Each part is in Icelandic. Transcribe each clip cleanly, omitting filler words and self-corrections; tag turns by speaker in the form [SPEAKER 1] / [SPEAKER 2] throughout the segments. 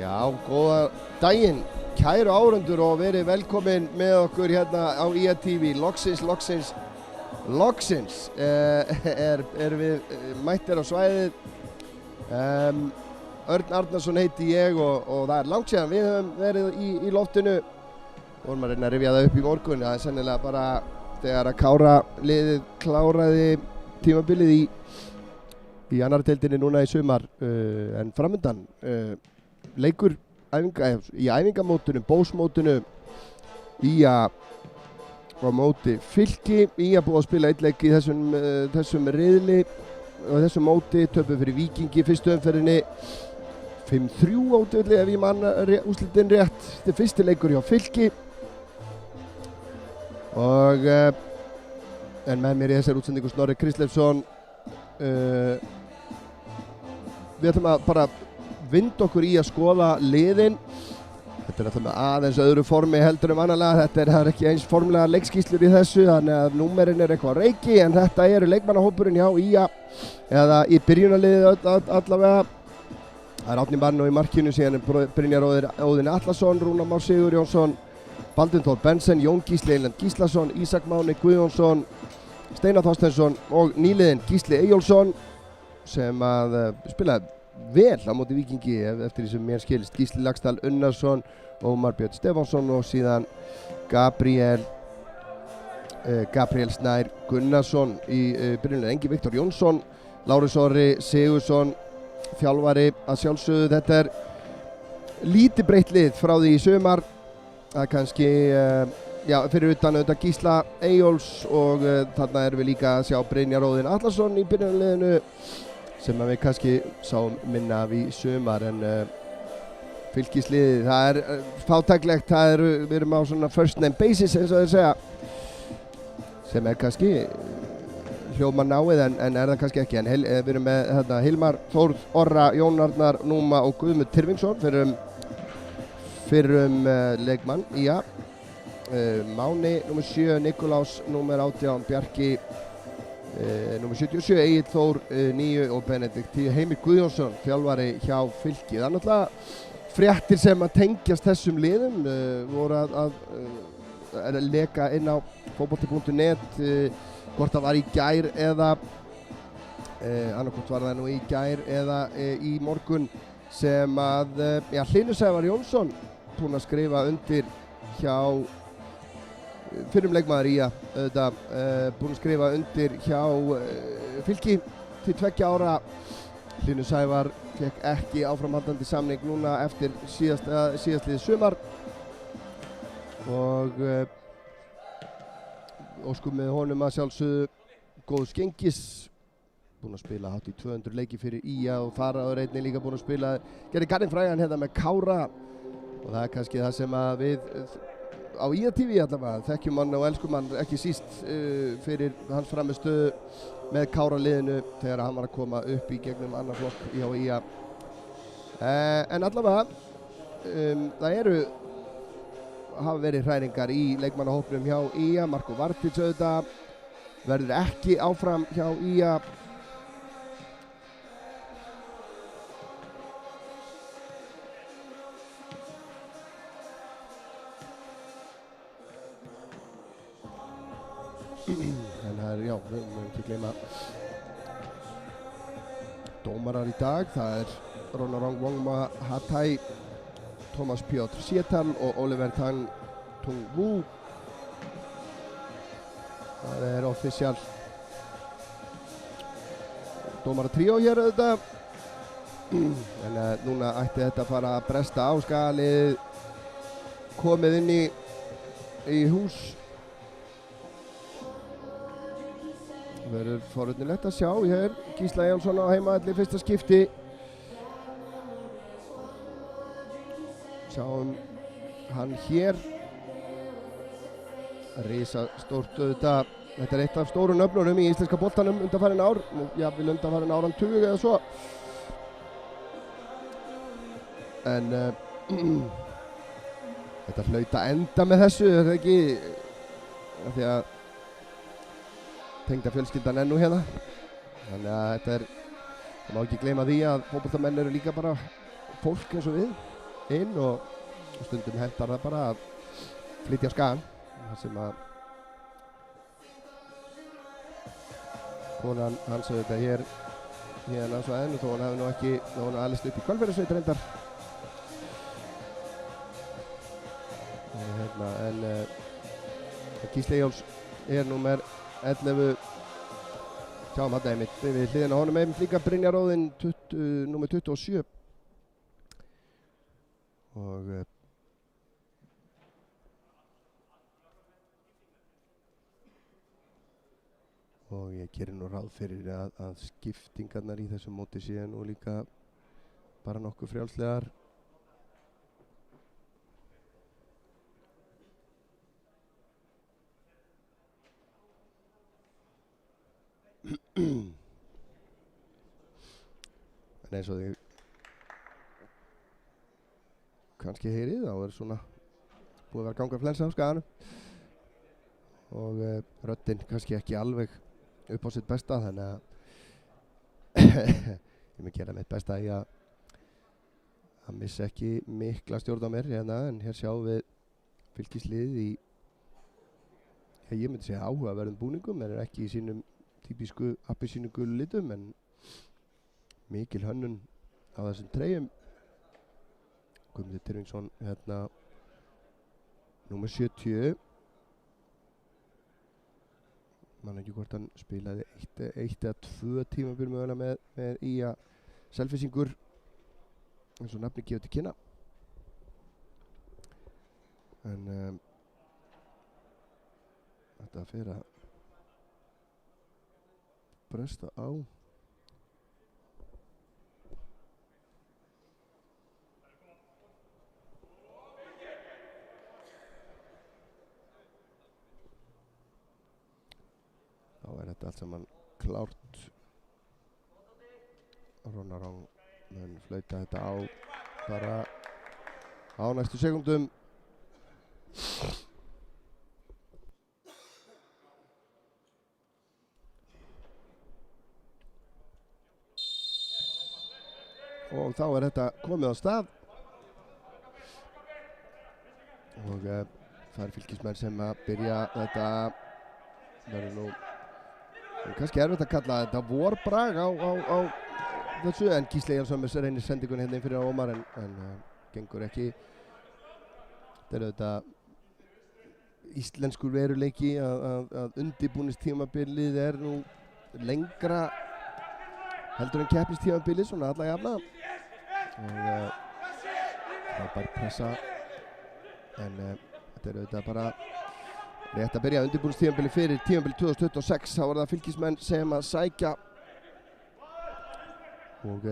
[SPEAKER 1] Já, góða daginn, kæru áhorfendur og verið velkomin með okkur hérna á IATV. Loksins er við mættir á svæðið. Örn Arnarsson heiti ég og það er langt síðan við höfum verið í loftinu. Vorum að reyna að rifja það upp í morgun. Það er sennilega bara þegar að Kára liðið kláraði tímabilið í annar deildinni núna í sumar. En framundan leikur í æfingamótinu, bósmótinu, Ía á móti Fylki. Ía búið að spila einn leik í þessum riðli og þessum móti, töpuð fyrir Víkingi fyrstu umferðinni 5-3 á útivelli ef ég man úrslitin rétt. Þetta er fyrsti leikur hjá Fylki og en með mér í þessari útsendingu Snorri Kristleifsson. Við ætlum að bara vinda okkur í að skoða liðin. Þetta er alltaf með aðeins öðru formi heldur annarlega. Þetta er ekki eins formlega leikskýrslur í þessu, þannig að númerin er eitthvað reiki, en þetta eru leikmannahópurinn hjá Ía, eða í byrjunarliðið allavega. Það er Árni Marino í markinu, síðan er Brynjar Óðinn Atlason, Rúnar Már Sigurjónsson, Baldvin Þór Bensen, Jón Gísli Eyland Gíslason, Ísak Máni Guðjónsson, Steinar Þorsteinsson og nýliðinn Gísli Eyjólfsson sem að spilaði vel á móti Víkingi eftir því sem mér skilist. Gísli Laxdal Unnarsson, Ómar Björn Stefánsson og síðan Gabriel Snær Gunnarsson í byrjunarliðinu. Engi Viktor Jónsson, Lárus Orri Sigursson þjálfari að sjálfsögðu. Þetta er lítið breytt lið frá því í sumar. Það er kannski fyrir utan auðvitað Gísla Eyjólfs og þarna erum við líka að sjá Brynjar Óðinn Atlason í byrjunarliðinu sem við kannski sáum minna af í sumar, en Fylkisliðið, það er fátæklegt, við erum á svona first name basis eins og þeir segja, sem er kannski hljómar náið en er það kannski ekki. En við erum með Hilmar Þórð, Orra, Jón Arnar Núma og Guðmund Tyrfingsson fyrir leikmann Ía. Máni nummer 7, Nikolás nummer 18, Bjarki nummer 77, Egill Þór 9 og Benedikt Heimir Guðjónsson þjálfari hjá Fylki. Það er náttúrulega fréttir sem að tengjast þessum liðum, voru að leka inn á fótbolti.net, hvort það var í gær eða annarkvort var það nú í gær eða í morgun, sem að Hlynur Sævar Jónsson búinn að skrifa undir hjá fyrrum leikmaður Ía, búinn að skrifa undir hjá Fylki til 2 ára. Hlynur Sævar fekk ekki áframhaldandi samning núna eftir síðastliðið sumar og óskum með honum að sjálfsögðu góðs gengis. Búinn að spila hátt í 200 leiki fyrir Ía og þar áður einnig líka búinn að spila, gerði garðinn frægan hérna með Kára, og það er kannski það sem að við á IATV allavega þekkjum hann og elskum hann ekki síst fyrir hans frammistöðu með Kára liðinu þegar hann var að koma upp í gegnum annar flokk hjá Ía. En allavega það hafa verið hræringar í leikmannahópnum hjá Ía. Marko Vartic auðvitað verður ekki áfram hjá Ía. En það er, við mögum ekki gleyma dómarar í dag. Það er Ronarong Wongma Hatai, Thomas Piotr Sietal og Oliver Tang Tung Wu. Það er official dómaratríó hér auðvitað. En núna ætti þetta að fara að bresta á. Skalið komið inn í hús. Það verður forvitnilegt að sjá hér Gísla Eyjólfsson á heimavelli fyrsta skipti. Sjáum hann hér. Risastórt auðvitað. Þetta er eitt af stóru nöfnunum í íslenska boltanum undanfarin ár. Jafnvel undanfarin áratug eða svo. En þetta hlaut að enda með þessu, er það ekki? Því að tengda fjölskyldan ennú hérna. Þannig að þetta það má ekki gleyma því að fótboltamenn eru líka bara fólk eins og við. inn og stundum hentar það bara að flytja skagan þar sem að konan hans auðvitað hér hérna svo enn og þó hann hafi nú ekki þó hann alist upp í Hvalfjarðarsveit reyndar en Gísli Eyjólfs númer 11 sjáum þetta einmitt við hliðina á honum einmitt líka Brynjar Óðinn númer 27 og ég gerir nú ráð fyrir að skiptingarnar í þessum móti séu nú líka bara nokkuð frjálslegar en eins og þið kannski heyrið þá svona búið að vera ganga flensa á skaganum og röddin kannski ekki alveg upp á sitt besta þannig að ég mun gera mitt besta í að missa ekki mikla stjórn á mér hérna en hér sjáum við Fylkislið í ég myndi segja áhugaverðum búningum en ekki í sínum típisku appelsínugulu litum en mikil hönnun á þessum treyjum Guðmundur Tyrfingsson hérna númer 70 man ekki hvort hann spilaði eitt eða 2 tímabil mögulega með Ía Selfyssingur eins og nafni gefur til kynna en þetta fyrir að bresta á þá þetta allt saman klárt Ronarong mun flauta þetta á bara á næstu sekundum og þá þetta komið á stað og það Fylkismenn sem að byrja þetta verður nú kannski erfitt að kalla þetta vorbrag á þessu en Gísli Eyjólfsson reynir sendingun hérna inn fyrir Ómar en gengur ekki þetta þetta íslenskur veruleiki að undirbúningstímabilið nú lengra heldur en keppnistímabilið svona alla jafna og frábær pressa en þetta auðvitað bara rétt að byrja undirbúningstímabilið fyrir tímabilið 2026 þá það Fylkismenn sem að sækja og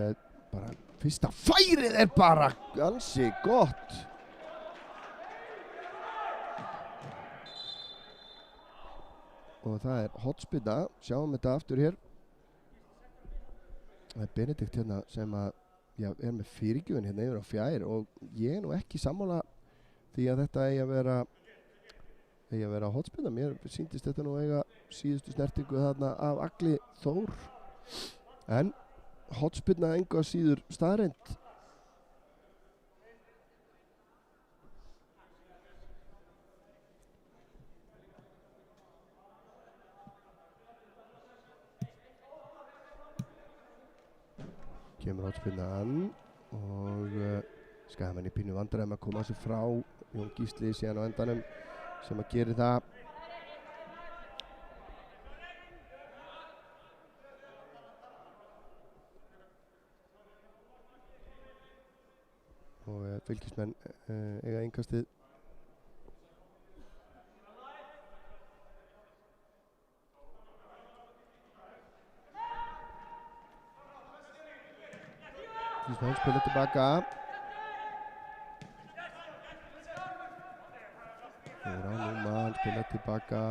[SPEAKER 1] bara fyrsta færið bara ansi gott og það hotspinna sjáum þetta aftur hér það Benedikt hérna sem að með fyrirgjöfin hérna yfir á fjær og ég nú ekki sammála því að þetta eigi að vera hotspinna mér sýndist þetta nú eiga síðustu snertingu þarna af Agli Þór en hotspinna engu að síður staðreynd kemur hotspinnan og Skagamenn í pínu vandræðum að koma sér frá Jón Gísli síðan á endanum sem að gera það og Fylkismenn eiga innkastið Fylkismenn spila tilbaka Núman spila tilbaka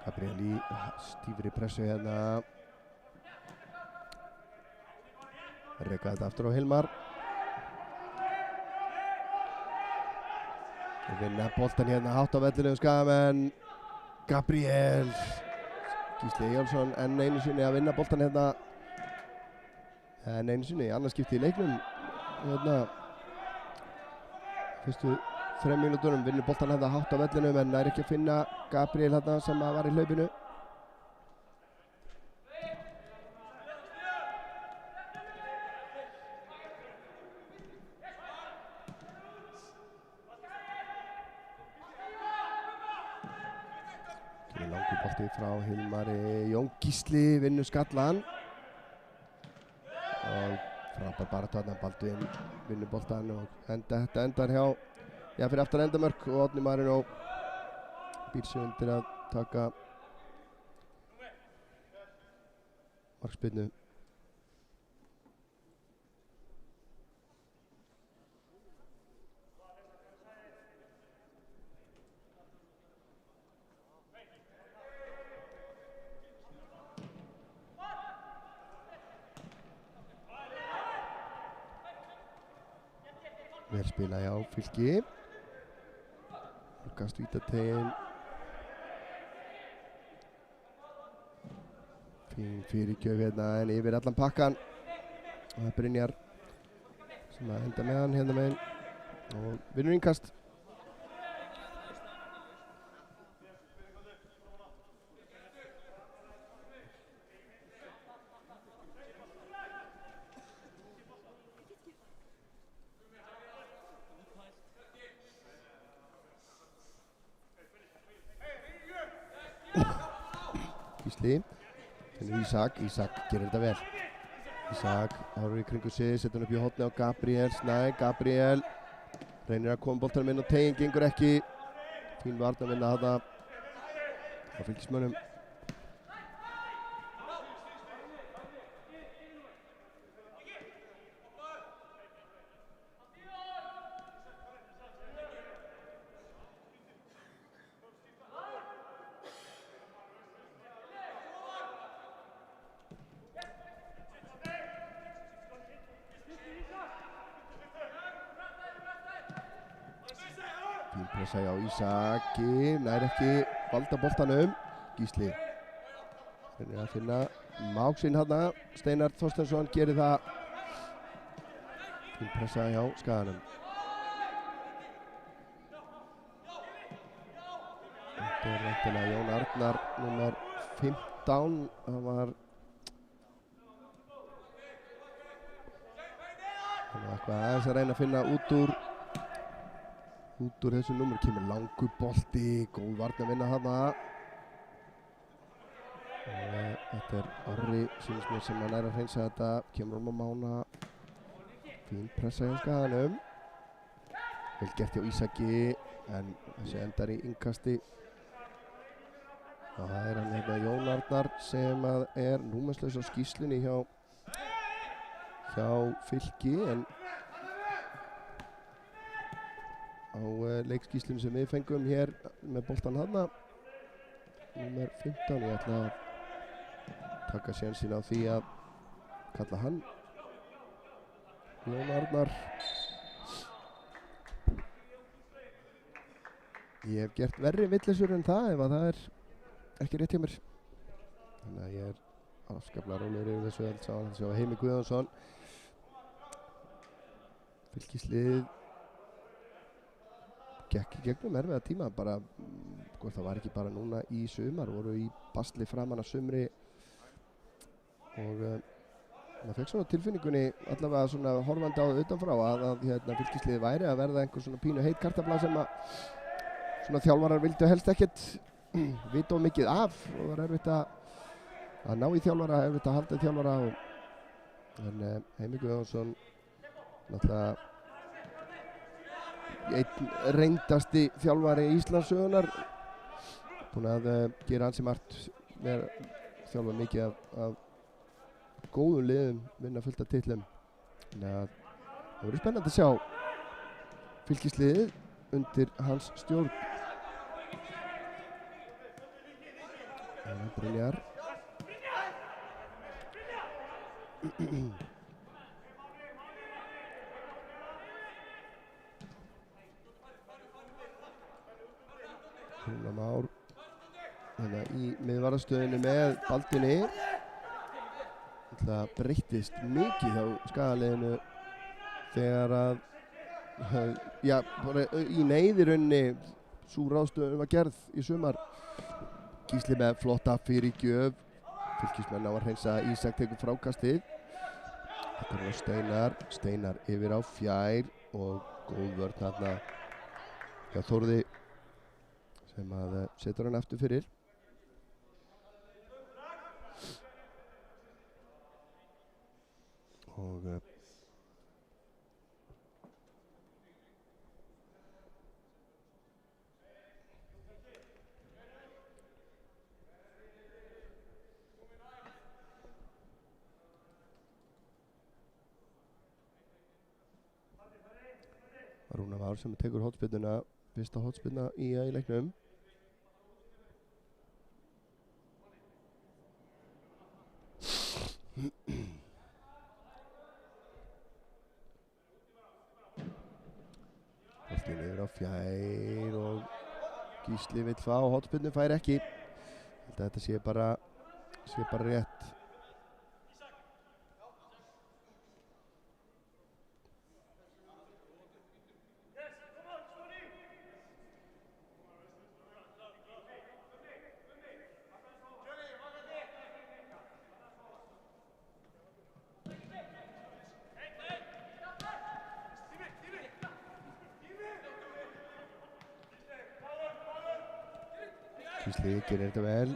[SPEAKER 1] Gabriel í stífri pressu hérna reka þetta aftur á Hilmar og vinna boltan hérna hátt á vellinum Skagamenn Gabriel Gísli Eyjólfsson enn einu sinni að vinna boltan hérna En einu sinni, annars skipti í leiknum. Hérna, fyrstu 3 mínútunum vinnur boltan hérna hátt á vellinum en nær ekki að finna Gabriel hérna sem var í hlaupinu. Langur bolti frá Hilmari Jón Gísli vinnur skallan og frábær baráttu þarna. Baldvin vinnur boltan og þetta endar hjá fyrir aftan endamörk og Árni Marino býr sig undir að taka markspyrnu. Vel spila hjá Fylki. Lukas vítategin. Fín fyrirgjöf hérna en yfir allan pakkan. Og það er Brynjar sem að enda með hann hérna megin og vinnur innkast. Gísli, finnur Ísak gerir þetta vel. Ísak áður í kringu sig, setur hann upp í horni á Gabriel Snæ. Gabriel reynir að koma boltanum inn og tegin gengur ekki. Fín varnarvinna þarna á Fylkismönnum. Fín pressa hjá Ísaki, nær ekki valda boltanum. Gísli reynir að finna mák sinn þarna. Steinar Þorsteinsson gerir það. Fín pressa hjá Skaganum. Þetta er væntanlega Jón Arnar nummer 15. Það var eitthvað aðeins að reyna að finna út úr þessu númer. Kemur langur bolti, góð varnarvinna þarna. Þetta er Orri sýnist mér sem hann er að hreinsa þetta. Kemur á Mána. Fín pressa hjá Skaganum. Vel gert hjá Ísaki en þessi endar í innkasti. Og það er hann hérna Jón Arnar sem að er númerslaus á skýrslunni hjá Fylki en á leikskýrslunni sem við fengum hér með boltan þarna númer 15. Ég ætla að taka sénsinn á því að kalla hann Jón Arnar. Ég hef gert verri vitleysurinn en það ef að það er ekki rétt hjá mér. Þannig að ég er afskaplega rólegur yfir þessu alls á þessu á Heimi Guðjónsson. Fylkislið gekk í gegnum erfiða tíma bara, hvort það var ekki bara núna í sumar, voru í basli framan að sumri og maður fekk svona tilfinningunni allavega svona horfandi á það utanfrá að Fylkislið væri að verða einhver svona pínu heit kartafla sem að svona þjálfarar vildu helst ekkert vita of mikið af og það var erfitt að ná í þjálfara, erfitt að halda í þjálfara en Heimi Guðjónsson náttúrulega einn reyndasti þjálfari Íslandssögunar, búinn að gera ansi margt með þjálfa mikið af góðum liðum, vinna fullt af titlum. Þannig að það verður spennandi að sjá Fylkisliðið undir hans stjórn. Það er Brynjar. Rúnar Már hérna í miðvarðarstöðinu með Baldvini. það breyttist mikið hjá Skagaliðinu þegar að já, bara í neyðirunni sú ráðstöfun var gerð í sumar. Gísli með flotta fyrirgjöf, Fylkismenn á að hreinsa, Ísak tekur frákastið. Þetta er Steinar yfir á Fjær og góð vörn þarna hjá Þórði sem að setur hann aftur fyrir. Og Rúnar Már sem tekur hornspyrnuna, fyrsta hornspyrna í leiknum. Boltinn yfir á Fjær og Gísli vill fá hornspyrnu, fær ekki. Þetta sé bara rétt. Gísli gerir þetta vel,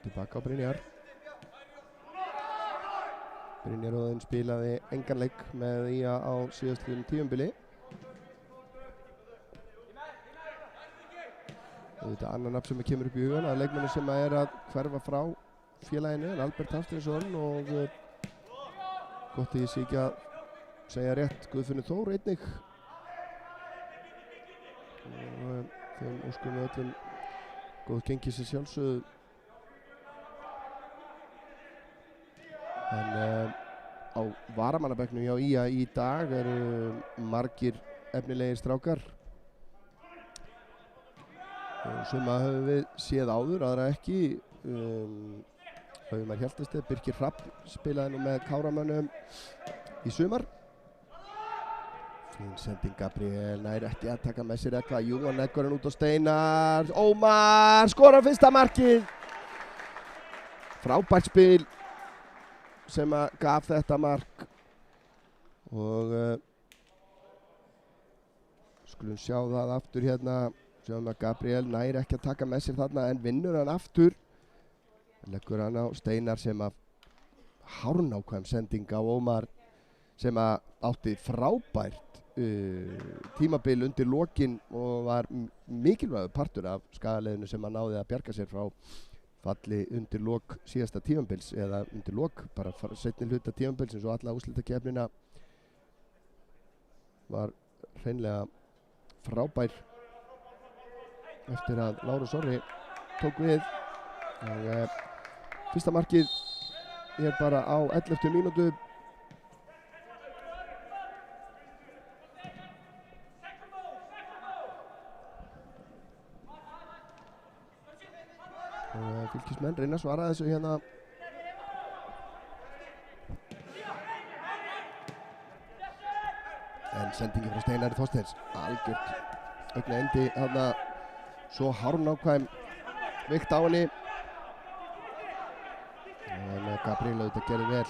[SPEAKER 1] tilbaka á Brynjar. Brynjar Óðinn spilaði engan leik með IA á síðastliðnum tímabili. Þetta annar nafn sem kemur upp í hugan að leikmennu sem er að hverfa frá félaginu er Albert Hafsteinsson og gott að ég sé ekki að segja rétt, Guðfinnur Þór einnig. Og þeim óskum við öllum góð gengi sér sjálfsögðu. En á varamannabekknum hjá IA í dag eru margir efnilegir strákar. Suma höfum við séð áður, aðra ekki. Hauðmar Hjaltesteð, Birkir Hrafn spilaði nú með Káramönnum í sumar. Fín sending, Gabriel nær ekki að taka með sér eitthvað. Jú, hann leggur hann út á Steinar. Ómar skorar fyrsta markið. Frábært spil sem að gaf þetta mark. Og skulum sjá það aftur hérna. Sjáum að Gabriel nær ekki að taka með sér þarna en vinnur hann aftur. Leggur hann á Steinar sem að hárnákvæm sending á Ómar sem að átti frábært tímabil undir lokin og var mikilvægur partur af Skagaliðinu sem að náði að bjarga sér frá falli undir lok síðasta tímabils eða undir lok bara seinni hluta tímabilsins og alla úrslitakeppnina var hreinlega frábær eftir að Lárus Orri tók við. Og fyrsta markið er bara á 11. mínútu. Og Fylkismenn reyna að svara þessu hérna. En sendingi frá Steinari Þorsteins, algjört augna endi þarna, svo hárnákvæm vikt á henni. En Gabriel auðvitað gerði vel.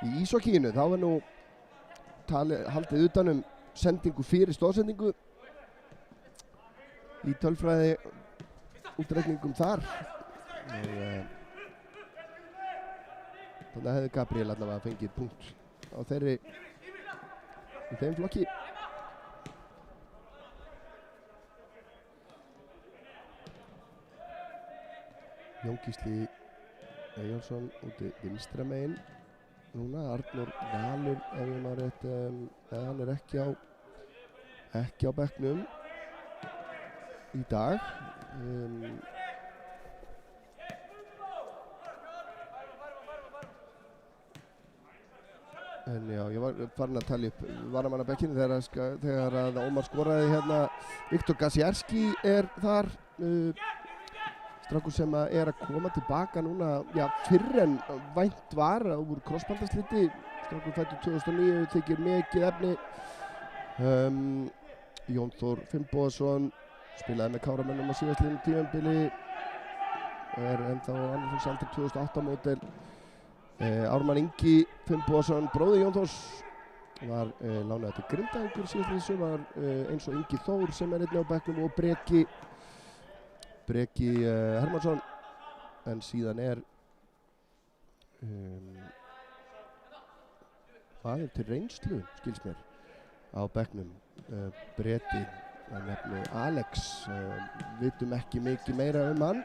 [SPEAKER 1] Í íshokíinu þá var nú haldið utanum sendingu fyrir stóðsendingu í tölfræði útreikningum þar. Og þannig hefði Gabriel allavega fengið punkt á í þeim flokki. Jón Gísli Eyjólfsson úti vinstra megin núna. Arnór Valur ef ég maður rétt, hann er ekki á bekknum í dag. En já, ég var farin að tala upp varamannabekkinu þegar að Ómar skoraði hérna. Viktor Gasierski er þar. strákur sem að koma tilbaka núna, já, fyrr en vænt var úr krossbandasliti. Strákur fæddur 2009, þykir mikið efni. Jón Þór Finnbogason spilaði með Káramönnum á síðastliðnu tímabili. Ennþá andrúmsaldri 2008 módel. Ármann Ingi Finnbogason, bróðir Jón Þórs, var lánaður til Grindavíkur síðastliðið sumar, eins og Ingi Þór sem einnig á bekknum og Breki Hermannsson, en síðan maður til reynslu, skils mér, á bekknum, Breti að nefnu Alex, vitum ekki mikið meira hann.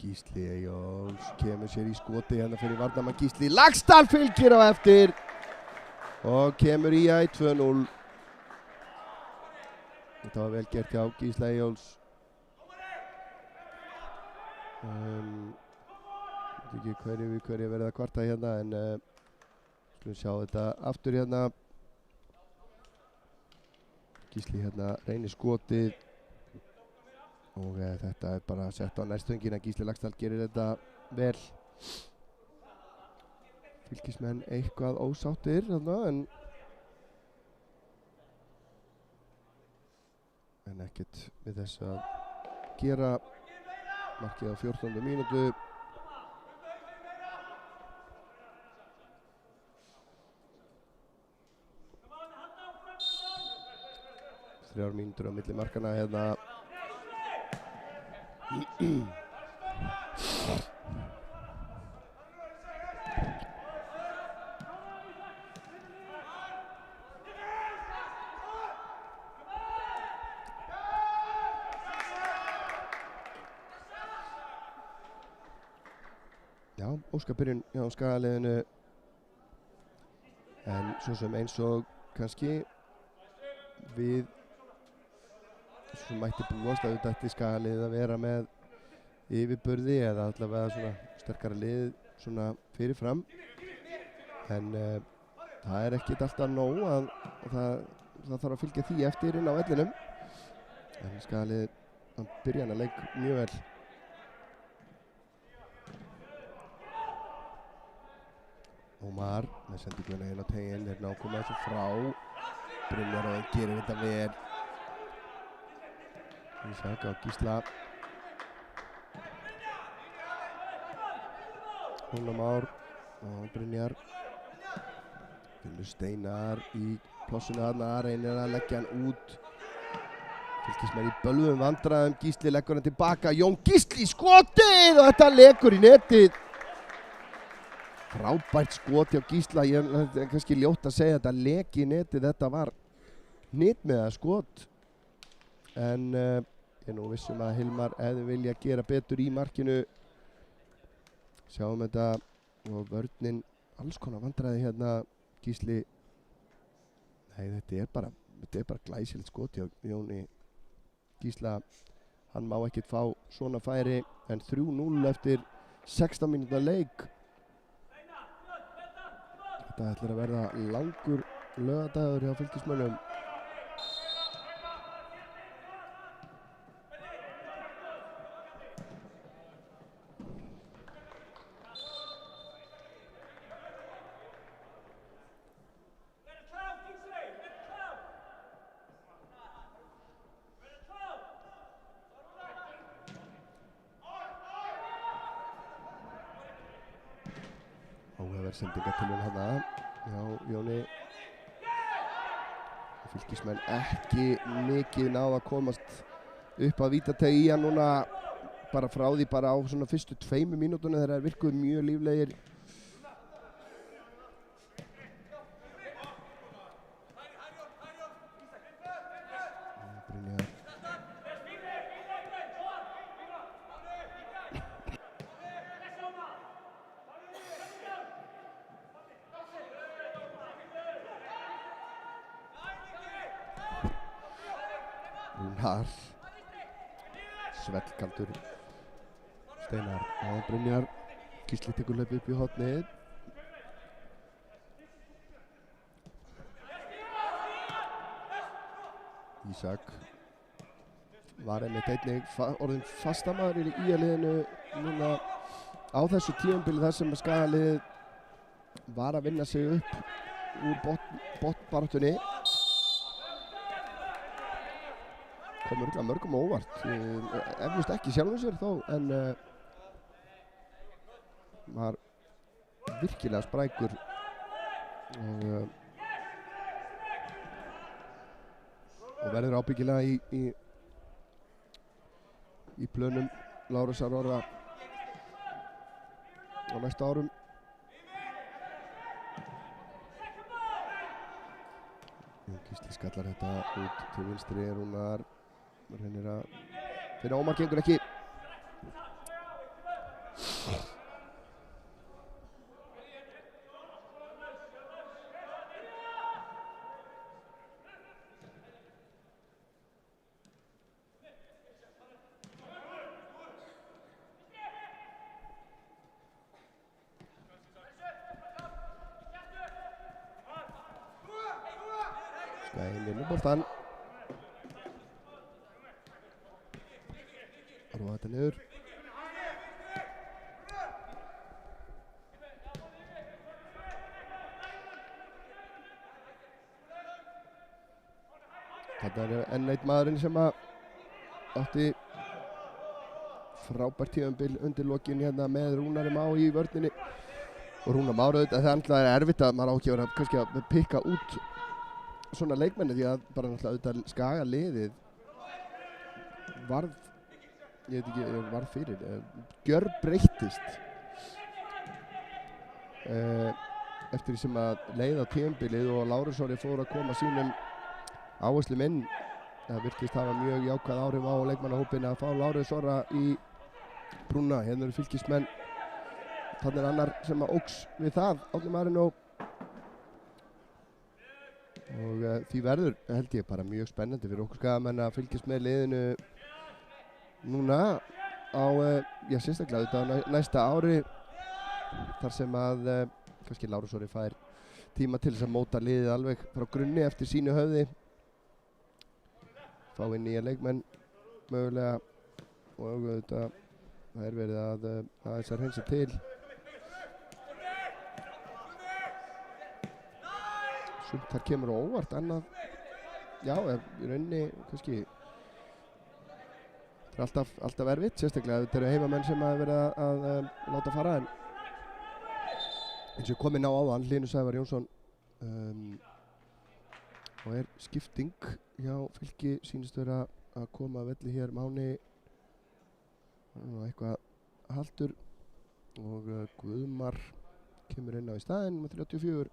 [SPEAKER 1] Gísli Eyjólfs kemur sér í skoti hérna fyrir varnarmann Gísli. Laxdal fylgir á eftir og kemur í 2-0. Þetta var vel gert hjá Gísla Eyjólfs. Ég veit ekki hverju verið að kvarta hérna, en skulum sjá þetta aftur hérna. Gísli hérna reynir skotið. Og þetta bara sett á nærstöngina. Gísli Laxdal gerir þetta vel. Fylkismenn eitthvað ósáttir þarna, en ekkert við þessu að gera. Markið á 14. mínútu. Þrjár mínútur á milli markana hérna. Já, óskabyrjun hjá Skagaliðinu, en svo sem eins og kannski við svo mætti búast að þetta ætti Skagaliðið að vera með yfirburði eða allavega svona sterkara lið svona fyrirfram, en það ekkert alltaf nóg að það þarf að fylgja því eftir inn á vellinum, en Skagaliðið byrja hana leik mjög vel. Ómar með sendinguna hérna á teginn, nákvæmlega þessu frá. Brynjar og gerir þetta vel. Ísak á Gísla. Rúnar Már og Brynjar. Finnur Steinar í plássinu þarna, reynir að leggja hann út. Fylkismenn í bölvum vandræðum, Gísli leggur hann tilbaka. Jón Gísli skotið og þetta lekur í netið. Frábært skot hjá Gísla, ég er kannski ljótt að segja þetta leki í netið, þetta var hnitmiða skot. En ég nú vissum að Hilmar hefði vilja gera betur í markinu. Sjáum þetta og vörnin alls konar vandræði hérna. Gísli, nei þetta er bara glæsilegt skot hjá Jóni Gísla. Hann má ekkert fá svona færi, en 3-0 eftir 16 mínútna leik. Þetta ætlar að verða langur laugadagur hjá Fylkismönnum. Áhugaverð sendingatilraun þarna hjá Jóni. Fylkismenn ekki mikið náð að komast upp að vítateig í hann núna, bara frá því bara á svona fyrstu 2 mínútunum þegar þeir virkuðu mjög líflegir. Rúnar svellkaldur Steinar og Brynjar Gísli tekur hlaup upp í hornið Ísak var einmitt einnig orðinn fastamaður í liðinu núna á þessu tímabili þar sem Skagaliðið var að vinna sig upp úr botnbaráttunni kom örugglega mörgum á óvart eflaust ekki sjálfum sér þó en var virkilega sprækur og verður ábyggilega í plönum Lárusar Orra á næsta árum Gísli skallar þetta út til vinstri Rúnar reynir að finna Ómar gengur ekki Skaginn vinnur boltann Róa þetta niður Þetta enn eitt maðurinn sem átti frábært tímabil undir lokin hérna með Rúnari Má í vörninni og Rúnar Már auðvitað það er erfitt að maður á ekki að vera kannski að pikka út svona leikmenni því að bara náttúrulega auðvitað Skagaliðið varð ég veit ekki, varð fyrir gjörbreyttist eftir því sem að leið á tímabilið og Lárus Orri fór að koma sínum áherslum inn það virtist hafa mjög jákvæð áhrif á leikmannahópinn að fá Lárus Orra í brúna hérna eru Fylkismenn þarna annar sem að óx við það Árni Marino og því verður held ég bara mjög spennandi fyrir okkur Skagamenn að fylgjast með liðinu núna á sérstaklega þetta næsta ári þar sem að kannski Lárus Orri fær tíma til þess að móta liðið alveg frá grunni eftir sínu höfði fá inn nýja leikmenn mögulega og þetta það er verið að þess að hreinsa til sumt þar kemur á óvart annað já, í rauninni kannski það er alltaf erfitt sérstaklega þetta eru heimamenn sem að vera að láta fara en eins og komið ná áðan Hlynur Sævar Jónsson og er skipting hjá Fylki sýnist vera að koma að velli hér Máni og eitthvað haldur og Guðmar kemur inn á í staðinn með 34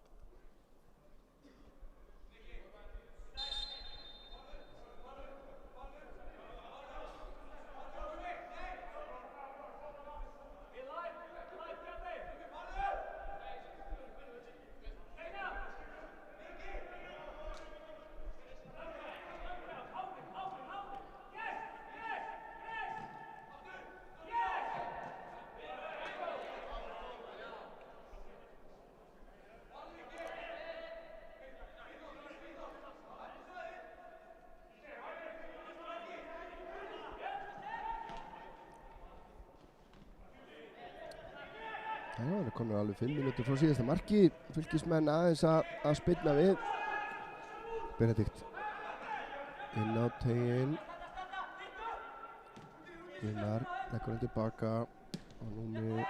[SPEAKER 1] Já, það komur alveg 5 mínútur frá síðasta marki. Fylkismenn aðeins að spilna við. Benedikt inn á teginn. Gunnar leggur hann tilbaka á núni.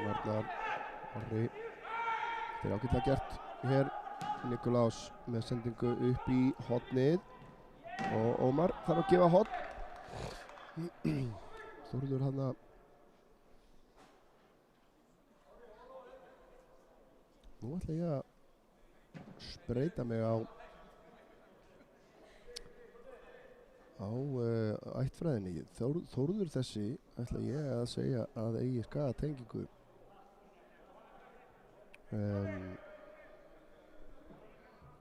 [SPEAKER 1] Varnar Orri. Þetta er ágætlega gert hér. Nikolás með sendingu upp í hornið. Og Ómar þarf að gefa horn. Þórður hann að nú ætla ég að spreyta mig á ættfræðinni. Þórður þessi ætla ég að segja að eigi Skagatengingu.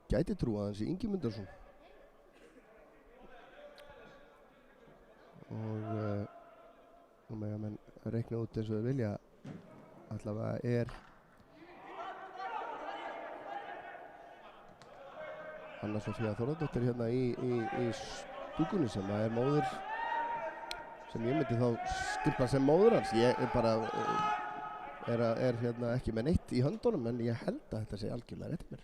[SPEAKER 1] Gæti trúa hans í Ingi Mundarsson. og nú mega menn reikna út eins og þeir vilja. Allavega er Anna Sofía Þórðardóttir hérna í stúkunni sem er móðir sem ég myndi þá stimpla sem móður hans. Ég er bara er hérna ekki með neitt í höndunum en ég held að þetta sé algjörlega rétt mér.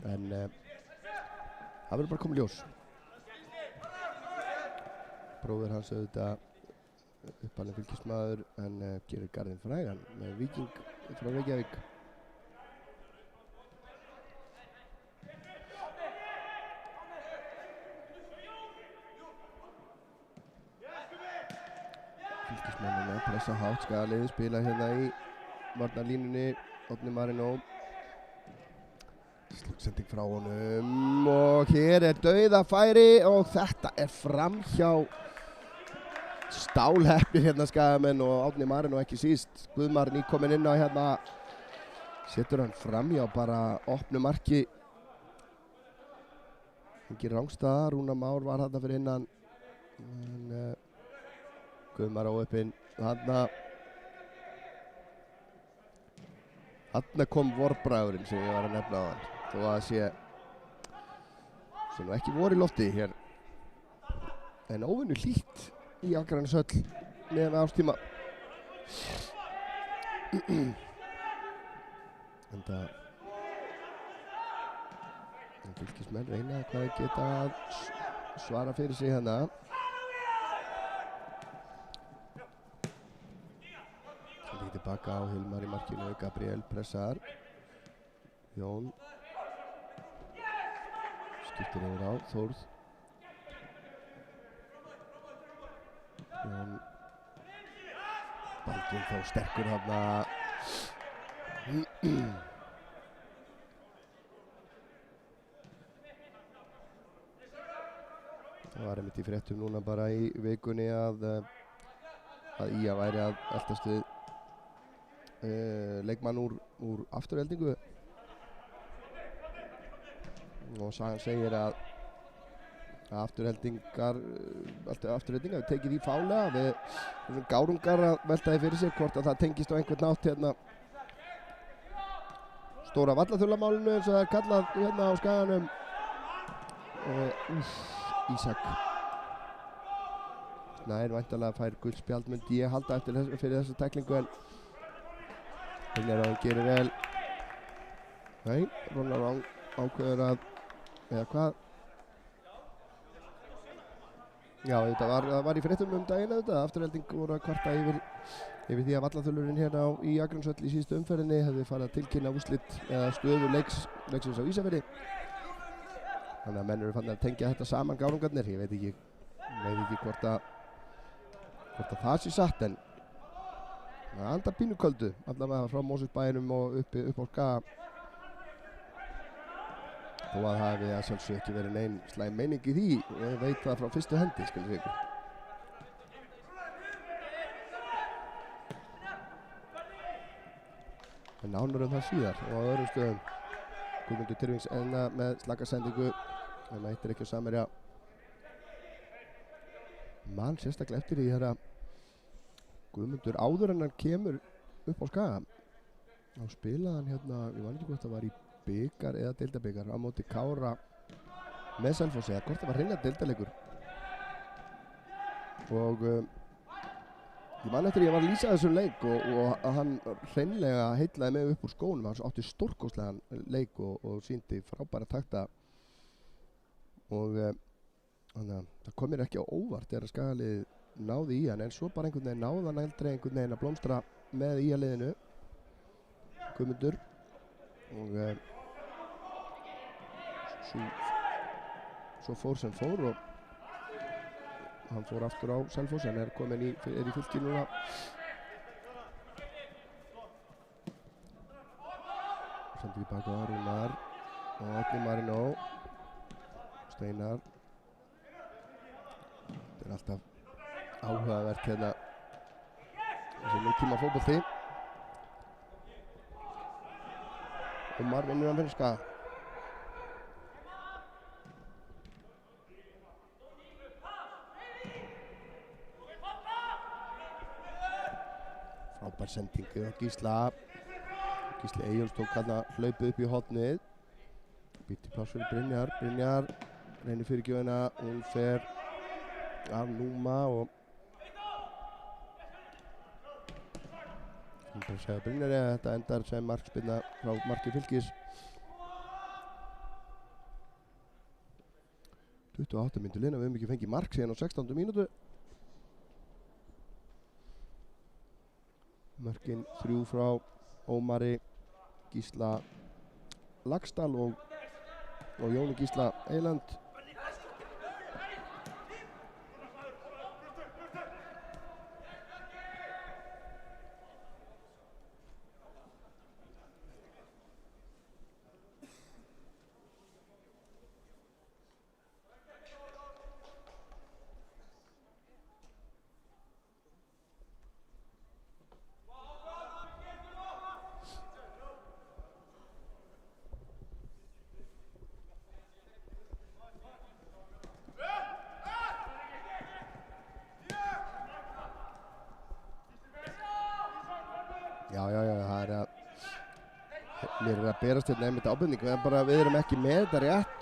[SPEAKER 1] En það verður bara komið ljós. Bróðir hans auðvitað uppalinn fylkismaður en gerir garðinn frægan með Víking frá Reykjavík. Fylkismennina pressa hátt, Skagaliðið spila hérna í varnarlínunni. Árni Marino. Slugsending frá honum og hér er dauðafæri og þetta er framhjá stálheppnir hérna Skagamenn og Árni Marino ekki síst. Guðmar nýkominn inn á hérna. Setur hann framhjá bara opnu marki. Engin rangstaða, Rúnar Már var þarna fyrir innan. En Guðmar óöppinn þarna. Þarna kom vorbragurinn sem ég var að nefna á hann. Þó að það sé nú ekki vor í lofti hér. En óvenju hlýtt í Akraneshöll með ástíma. En fylkismenn reyna hvað þeir geta að svara fyrir sig hérna. Sending tilbaka á Hilmar í markinu, Gabriel pressar. Jón skiptir yfir á Þórð. Jón Baldvin þá sterkur þarna. Það var einmitt í fréttum núna bara í vikunni að Ía væri að eltast við leikmann úr afturheldingu. Og sagan segir að afturheldingar við tekið í fálega við þessum gárungar að velta því fyrir sig hvort að það tengist á einhvern nátt hérna stóra vallaþullamálinu eins og það er kallað hérna á Skaganum. Ísak nær væntanlega fær gult spjald myndi ég halda eftir fyrir þessa tæklingu en hann gerir vel. Nei, Rúnar Rang ákveður að eða hvað? Já, þetta var í fréttum daginn auðvitað. Afturhelding voru að kvarta yfir því að vallaþullurinn hérna í Akraneshöll í síðustu umferðinni hefði farið að tilkynna úrslit eða stöðu leiksins á Ísafirði. Þannig að menn eru fann að tengja þetta saman gárungarnir. Ég veit ekki hvort að það sé satt en það andar pínu köldu allavega frá Mosfellsbæinum og upp á Skaga. Þó að það hafi að sjálfsög ekki verið nein slæm meining í því. Ég veit það frá fyrstu hendi, skal ég segja ykkur. En nánar það síðar og á öðrum stöðum. Guðmundur Tyrfings enna með slaka sendingu. Það mættir ekki að samherja. Man sérstaklega eftir því þegar Guðmundur áður en hann kemur upp á Skaga. Þá spilaði hann hérna, ég man ekki hvort það var í bikar eða deildabikar á móti Kára með Selfossi eða hvort það var hreinlega deildaleikur og ég man eftir ég var að lýsa þessum leik og hann hreinlega heillaði mig upp úr skónum. Hann átti stórkostlegan leik og sýndi frábæra takta og þannig að það kom mér ekki á óvart þegar Skagalið náði í hann en svo bara einhvern veginn náði hann aldrei einhvern veginn að blómstra með í liðinu Guðmundur og svo fór sem fór og hann fór aftur á Selfoss en er í fylki núna. Sendir tilbaka á Rúnar og Árni Marino Steinar. Þetta er alltaf áhugavert hérna þessi nútíma fótbolti. Og Marvin hann fyrir Skaga. Frábær sendingu á Gísla. Gísli Eyjóls tók hérna hlaupið upp í hornið. Býtti pláss fyrir Brynjar. Brynjar reynir fyrirgjöfina. Hún fer af Núma og hún bara segja Brynjari að þetta endar sem markspyrna frá marki Fylkis. 28 mínútur liðna, við höfum ekki fengið mark síðan á 16. mínútu. Mörkin 3 frá Ómari Gísla Laxdal og Jóni Gísla Eyland. Já, það að mér að berast hérna einmitt ábending, við erum ekki með þetta rétt.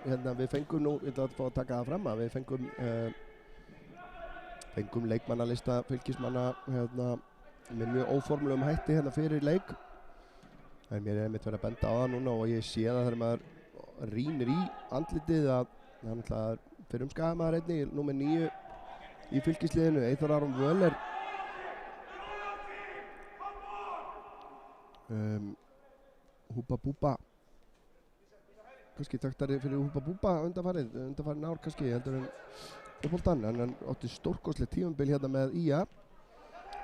[SPEAKER 1] Hérna, við fengum nú, ég ætla að fá að taka það fram að við fengum leikmannalista Fylkismanna hérna, með mjög óformlegum hætti hérna fyrir leik. En mér einmitt verið að benda á það núna og ég sé það þegar maður rýnir í andlitið að það er náttúrulega fyrir skagamaður einnig, númer 9 í Fylkisliðinu, Eyþór Aron Völler. Húba Búba kannski taktari fyrir Húba Búba undanfarin ár kannski heldur en fótboltan, en hann átti stórkostlegt tímabil hérna með IA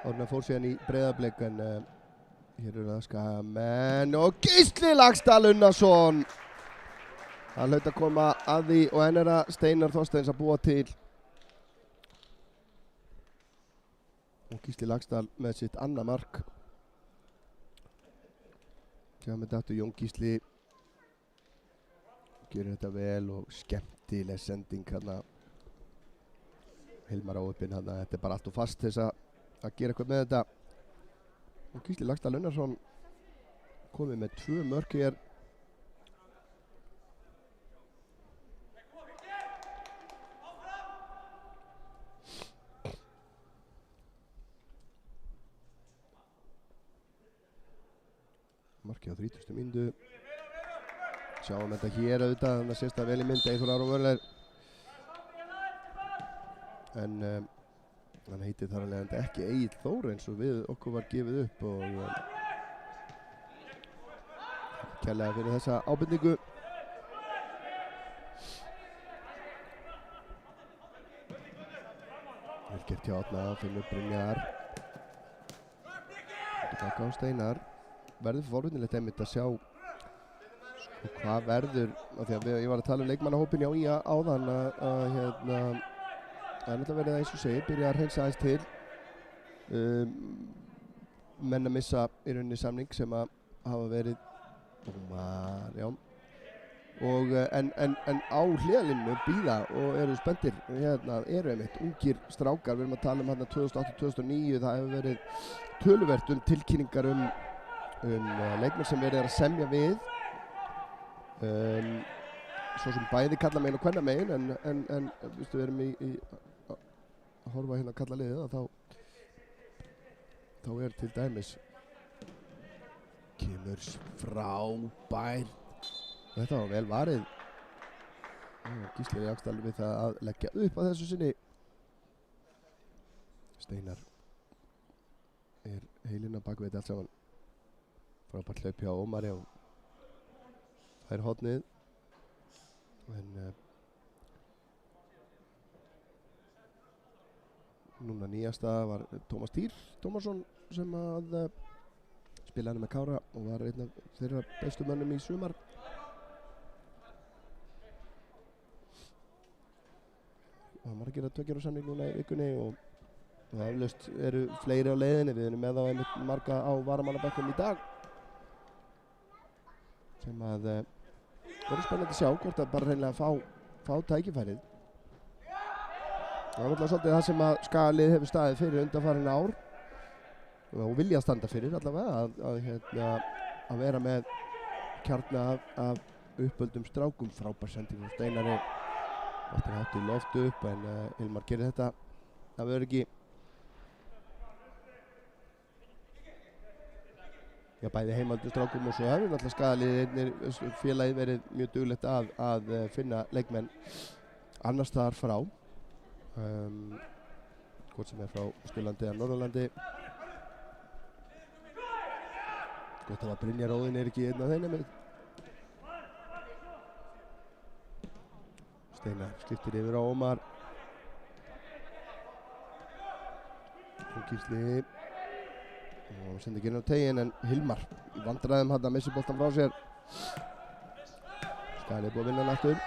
[SPEAKER 1] áður en hann fór síðan í Breiðablik, en hér eru það Skagamenn og Gísli Laxdal Unnarsson hann hlaut að koma að því og enn það Steinar Þorsteins að búa til og Gísli Laxdal með sitt annað mark. Sjá með þetta Jón Gísli gerir þetta vel og skemmtileg sending hérna. Hilmar á uppinn hérna, þetta bara allt og fast til þess að gera eitthvað með þetta. Og Gísli Laxdal Unnarsson komið með 2 mörk hér. Markið á 30. mínútu. Sjáum þetta hér auðvitað, þannig að sést það vel í mynd Eyþór Aron Völler. En hann heitir þar alveg ekki Egill Þór eins og við okkur var gefið upp og kærlega fyrir þessa ábendingu. Vel gert hjá Árna, finnur Brynjar. Tilbaka á Steinar. Verður forvitnilegt einmitt að sjá hvað verður, af því að ég var að tala um leikmannahópinn hjá IA áðan að hérna það er náttúrulega verið að eins og segir, byrja að hreinsa aðeins til menn að missa í rauninni samning sem að hafa verið og en á hliðalínu bíða og eru spenntir hérna eru einmitt ungir strákar, við erum að tala um hérna 2008-2009, það hefur verið töluvert tilkynningar leikmenn sem verið að semja við svo sem bæði karlamegin og kvennamegin en við erum í að horfa hérna að kalla liðið að þá er til dæmis kemur frábær þetta var vel varið Gísli Laxdal við það að leggja upp að þessu sinni Steinar er heilinn að baka við þetta allt saman frábært hlaup hjá Ómari og það er hornið en núna nýjasta var Tómas Týr Tómasson sem að spilaði með Kára og var einn af þeirra bestu mönnum í sumar og hann var að gera 2 ára samning núna í vikunni og það eflaust eru fleiri á leiðinni, við erum með á einmitt marga á varamannabekkum í dag sem að verður spennandi að sjá hvort að bara reynilega fá tækifærið. Það var náttúrulega svolítið það sem að Skagalið hefur staðið fyrir undanfarin ár og vilja standa fyrir allavega að vera með kjarna af uppöldum strákum. Frábær sending frá Steinari, alltaf hátt í loft upp en Hilmar gerir þetta af öryggi. Já, bæði heimaldu strákum og svo hefur náttúrulega skaðaliðirnir félagið verið mjög duglegt að finna leikmenn annars staðar frá, hvort sem frá Austurlandi eða Norðurlandi. Gott að Brynjar Óðinn ekki einn af þeim með. Steinar skiptir yfir á Ómar. Gísli og sendi ekki inn á tegin en Hilmar í vandræðum hann að missi boltan frá sér. Skali búið að vinna hann aftur.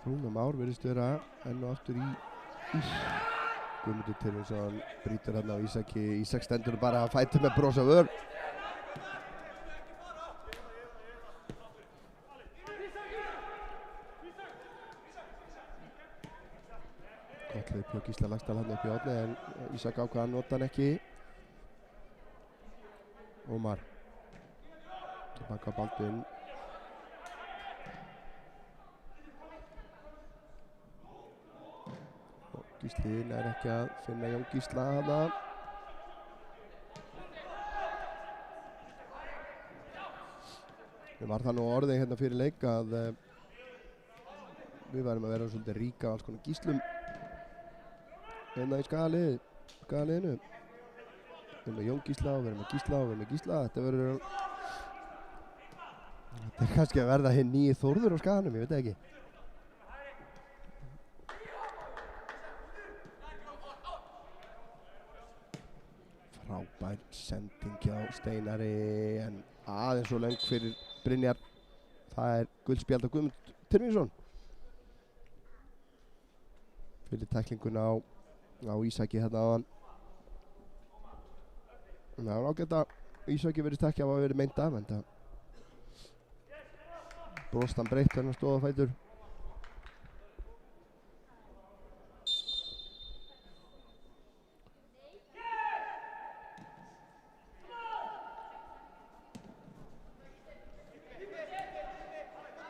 [SPEAKER 1] Rúnar Már virðist vera enn og aftur í Guðmundur Tyrfingsson brýtur hann á Ísaki. Ísak stendur bara að fæti með bros á vör. Gott hlaup hjá Gísla Laxdal hann upp í horni en Ísak ákvað að nota hann ekki. Ómar tilbaka á Baldvin. Gísli nær ekki að finna Jón Gísla hana. Það var það nú orðið hérna fyrir leik að við værum að vera svolítið ríka af alls konar Gíslum hérna í skagaliðinu. Við erum með Jón Gísla og við erum með Gísla og við erum með Gísla. Þetta er kannski að verða hinn nýi Þórður á Skaganum, ég veit það ekki. Frábær sending hjá Steinari en aðeins svo löng fyrir Brynjar. Það guldspjald á Guðmund Tyrfingsson fyrir tæklinguna á Ísaki hérna áðan. Það var ágætt að Ísaki verið ekki að hafa verið meint af en það brost hann breytt þegar hann stóð á fætur.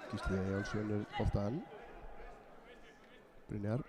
[SPEAKER 1] Gísli Jálsson boltan. Brynjar.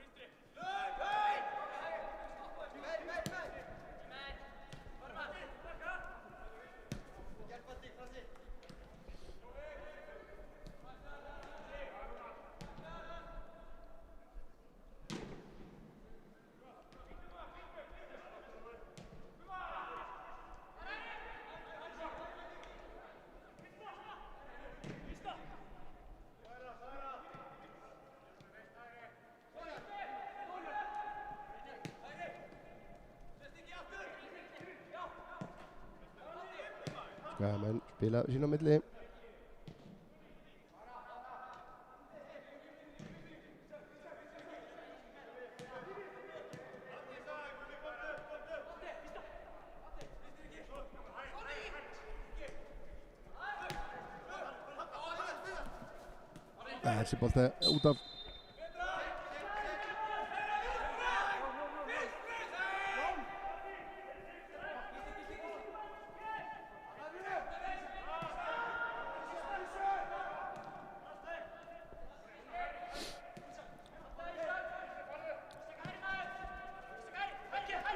[SPEAKER 1] Skagamenn spila sín á milli. Þessi bolti út af.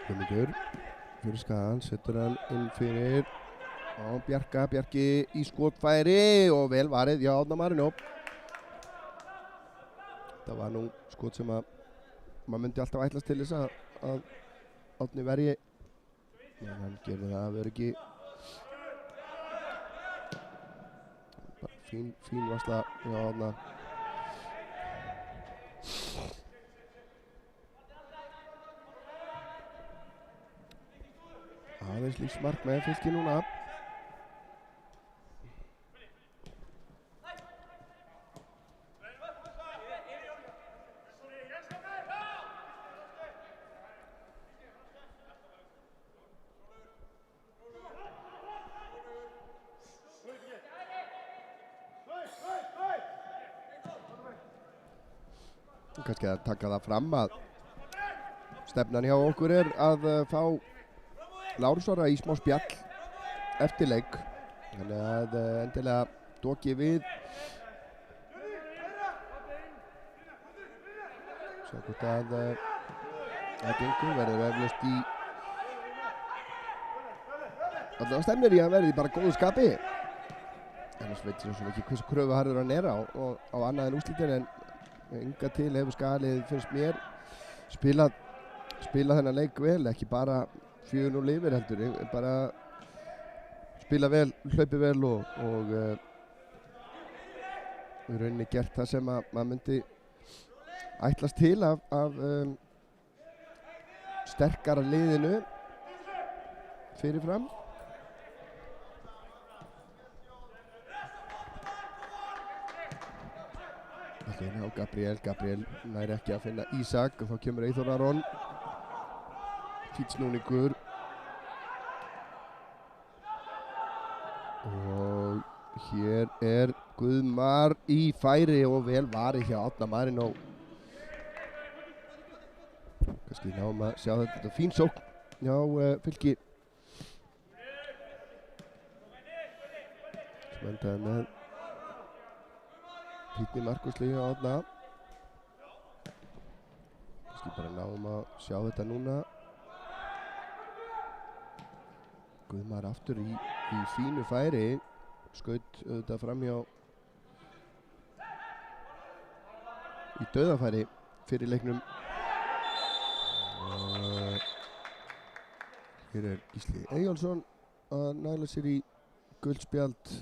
[SPEAKER 1] Guðmundur fyrir Skagan, setur hann inn fyrir og Bjarki í skotfæri og vel varið hjá Árna Marino. Það var nú skot sem að maður myndi alltaf ætlast til þess að Árni verji en hann gerði það að vera ekki bara fín varsla hjá Árna. Aðeins lífsmark með Fylki núna. kannski að taka það fram að stefnan hjá okkur að fá Lárus Orra í smá spjall eftir leik, þannig að endilega doki við svo hvort að það gengur, verður eflaust í allavega stefnir í að verði bara góðu skapi, annars veit ég svo ekki hversu kröfuharður hann á annað en úrslitin, en enga til hefur Skalið, finnst mér, spila þennan leik vel, ekki bara 4-0 yfir heldur, bara spila vel, hlaupi vel og í rauninni gert það sem maður myndi ætlast til af sterkara liðinu fyrirfram. Á Gabriel nær ekki að finna Ísak og þá kemur Eyþór Aron, fýtsnúningur og hér Guðmar í færi og vel varið hjá Árna Marino. Kannski náum að sjá þetta fín sókn hjá Fylki sem endaði með Píti Markusli hjá Árna. Kannski bara náum að sjá þetta núna. Guðmar aftur í fínu færi, skaut auðvitað framhjá í dauðafæri fyrir leiknum. Hér Gísli Eyjólfsson að næla sér í gult spjald.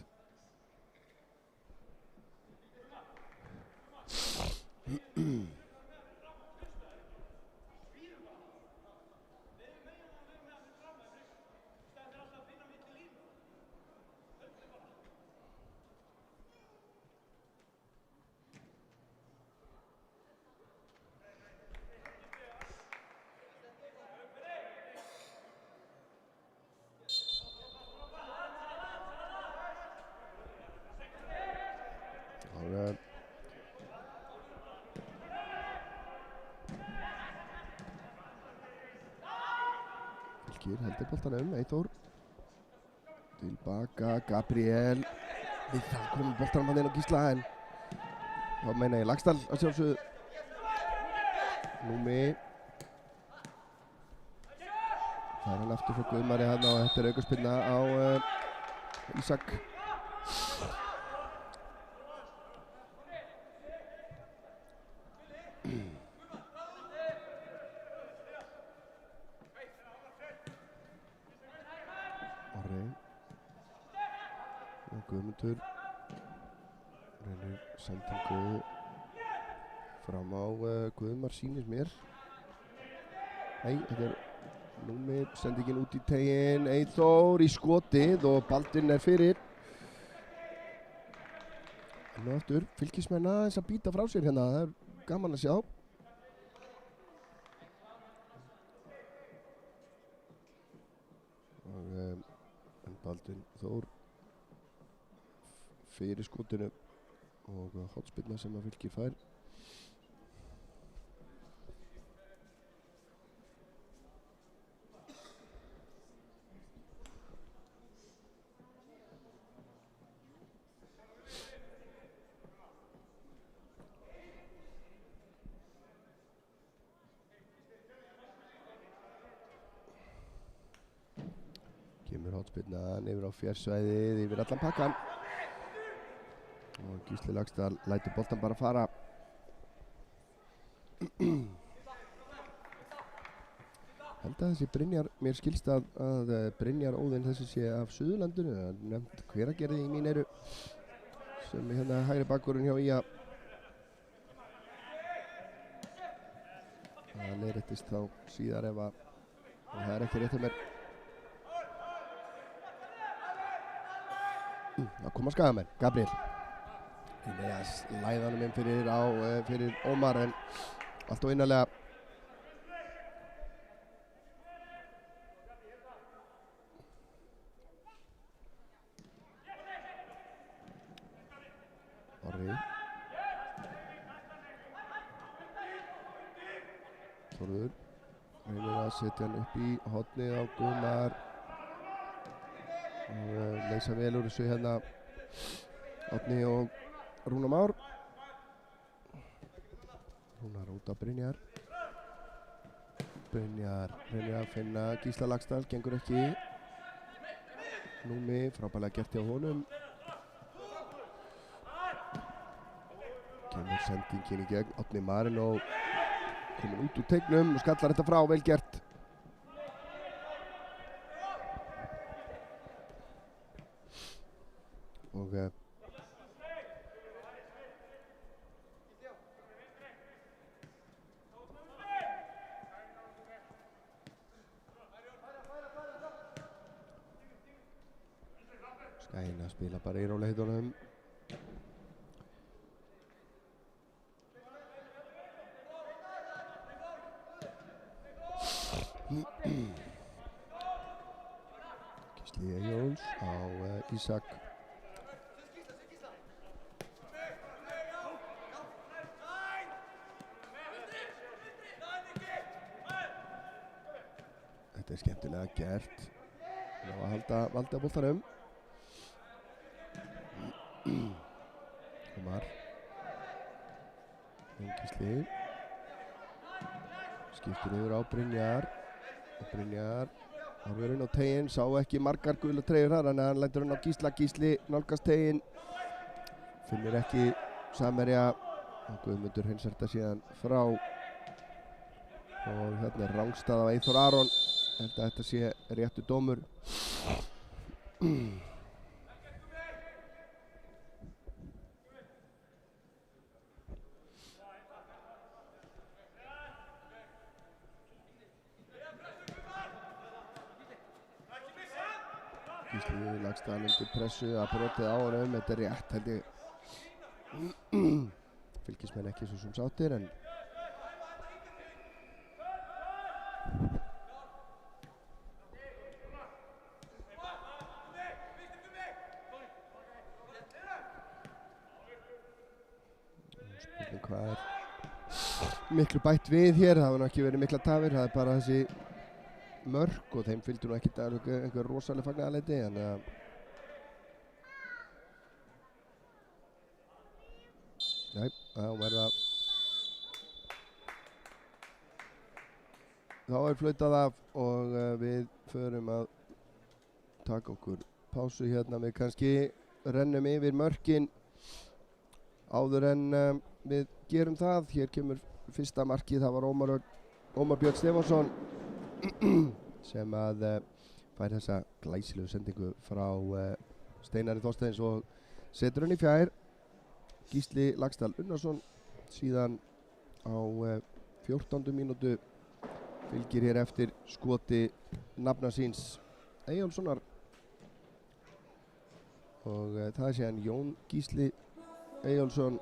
[SPEAKER 1] Fylkir heldur boltanum, Eyþór tilbaka, Gabriel við það komum boltanum hann inn á Gísla, en þá meina ég Laxdal að sjálfsögðu. Númi það hann aftur frá Guðmari hann og þetta aukaspyrna á Ísak. Guðmundur reynir sendingu fram á Guðmar, sýnir mér. Nei, þetta Númi, sendingin út í tegin, Eyþór í skotið og Baldvin fyrir. Nú aftur, Fylkismenn aðeins að býta frá sér hérna, það gaman að sjá. Og Baldvin Þór fyrir skotinu og hotspinna sem að Fylkir fær. Kemur hotspinnan yfir á fjársvæðið, yfir allan pakkan. Og Gísli Laxdal lætur boltan bara fara. Held að þessi Brynjar, mér skilst að Brynjar Óðinn þessi sé af Suðurlandinu, það er nefnt Hveragerði í mín eyru, sem er hérna hægri bakvörðurinn hjá IA. Það leiðréttist þá síðar ef að það er ekki rétt hjá mér. Það koma Skagamenn, Gabriel. Það er að læða hann inn fyrir Ómar, en allt og innarlega. Orri. Þórður reynir að setja hann upp í hornið á Gunnar og leysa vel úr þessu hérna Árni og Rúnar Már. Rúnar út á Brynjar. Brynjar reynir að finna Gísla Laxdal, gengur ekki. Númi, frábærlega gert hjá honum. Kemur sendingin í gegn, Árni Marino komin út úr teignum og skallar þetta frá, vel gert. Og Skæin að spila bara í rólegheitunum. Gísli Eyjóls á Ísak. Þetta er skemmtilega gert. Ná að halda valdi á boltanum. Ómar. Gísli. Skiptir yfir á Brynjar. Og Brynjar horfir inn á teiginn, sá ekki margar gula treyjur þar, en hann lætur hann á Gísla. Gísli nálgast teiginn. Finnur ekki samherja. Og Guðmundur hreinsar þetta síðan frá. Og hérna er rangstað af Eyþór Aron. Held að þetta sé réttu dómur. Gísli Laxdal undir pressu að brotið á honum, þetta er rétt held ég. Fylkismenn ekki svo sem sáttir en spurning hvað er miklu bætt við hér, það hafa nú ekki verið mikla tafir, það er bara þessi mörk og þeim fylgdu nú ekkert einhver rosaleg fagnaðarlæti, þannig að þá verða þá er flautað af og við förum að taka okkur pásu hérna, við kannski rennum yfir mörkin áður en við gerum það. Hér kemur fyrsta markið, það var Ómar Björn Stefánsson sem að fær þessa glæsilegu sendingu frá Steinari Þorsteins og setur hann í fjær. Gísli Laxdal Unnarsson síðan á 14. mínútu fylgir hér eftir skoti nafna síns Eyjólfssonar og það er síðan Jón Gísli Eyjólfsson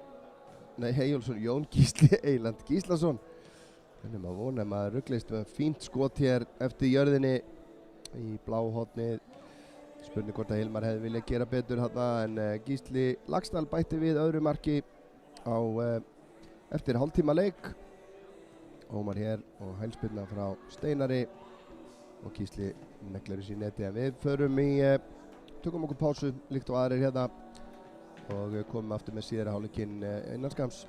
[SPEAKER 1] Jón Gísli Eyland Gíslason. Þannig að vona maður ruglist með fínt skot hér eftir jörðinni í bláhornið. Spurning hvort að Hilmar hefði viljað gera betur þarna, en Gísli Laxdal bætti við öðru marki á eftir hálftíma leik. Ómar hér og hælspyrna frá Steinari og Gísli neglir þessu í neti, en við förum í tökum okkur pásu líkt og aðrir hérna og komum aftur með síðari hálfleikinn innan skamms.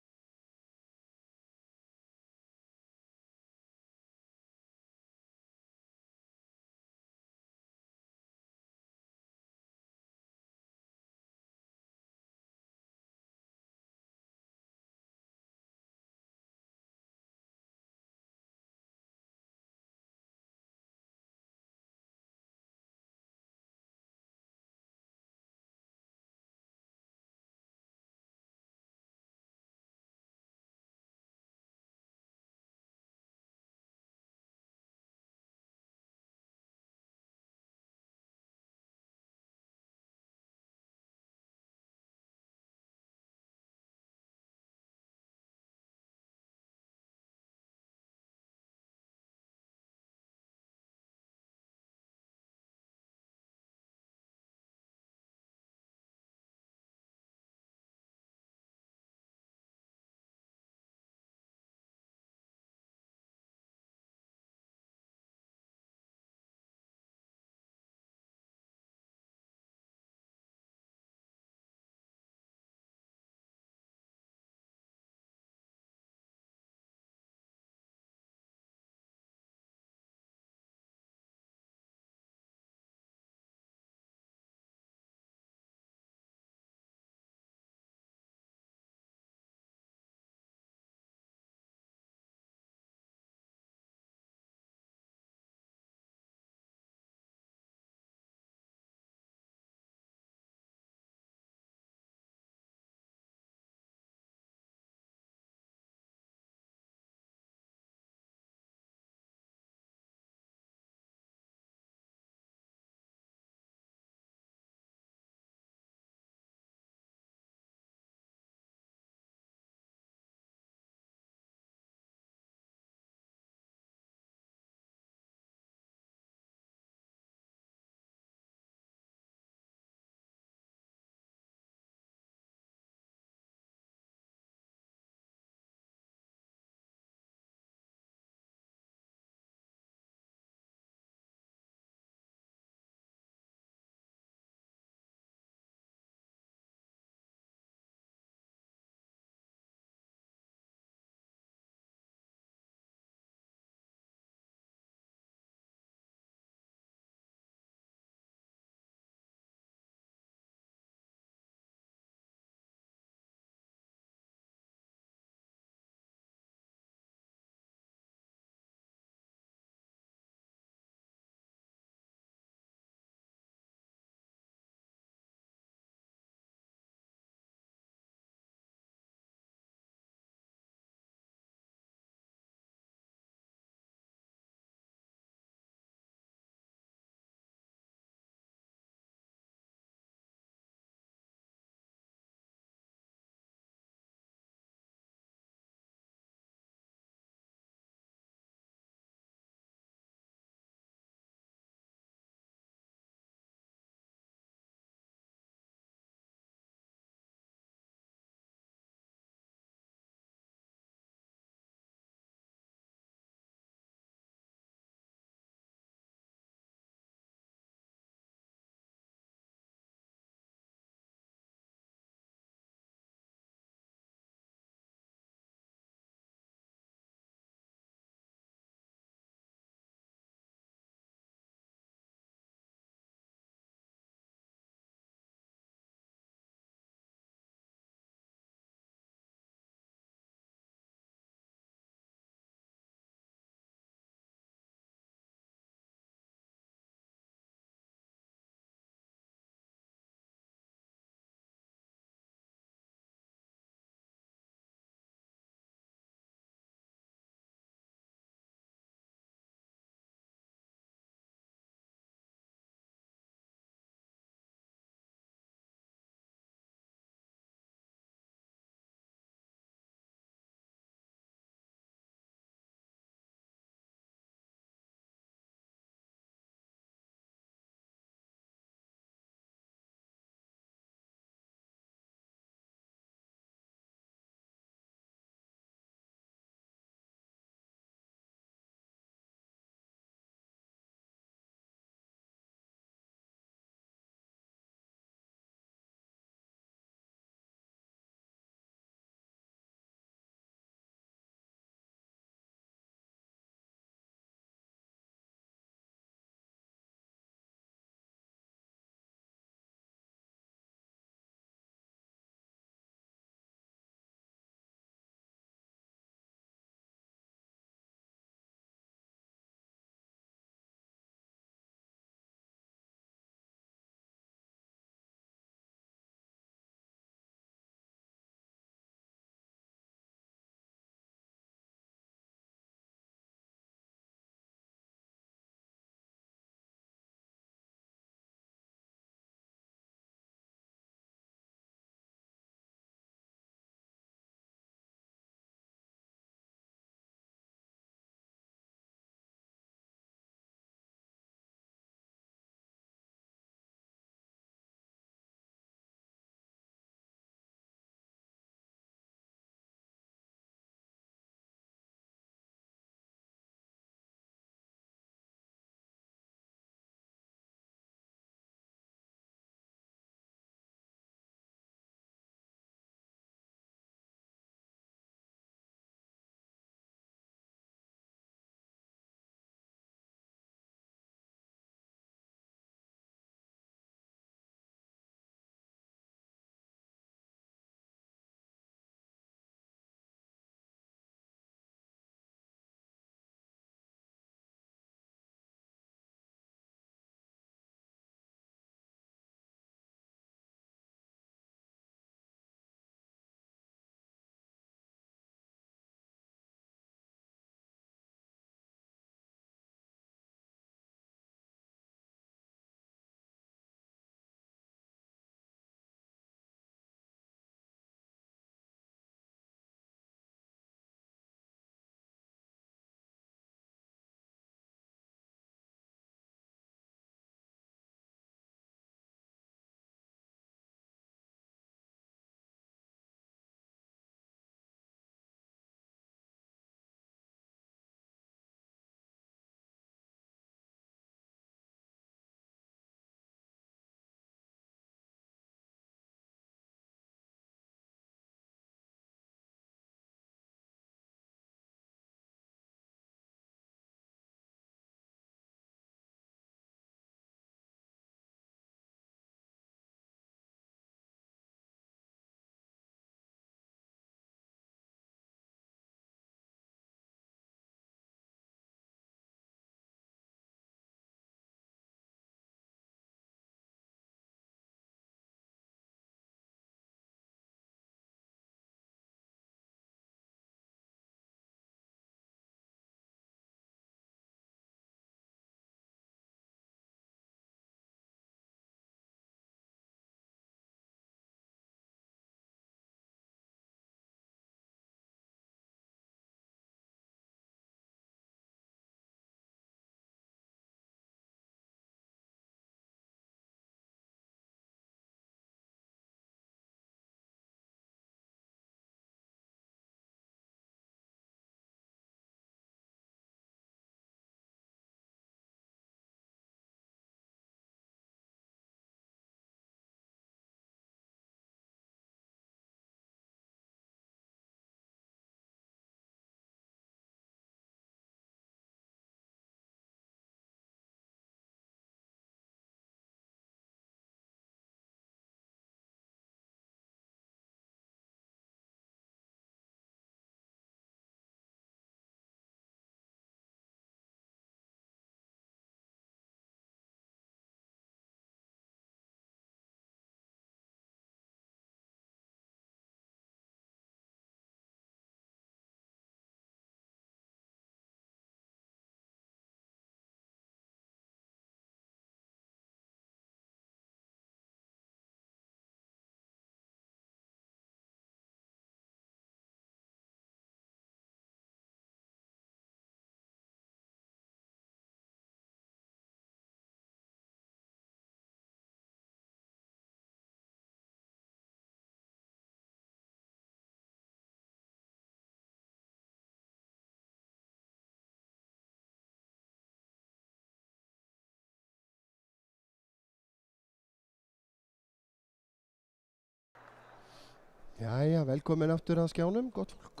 [SPEAKER 1] Jæja, velkomin aftur að skjánum, gott fólk.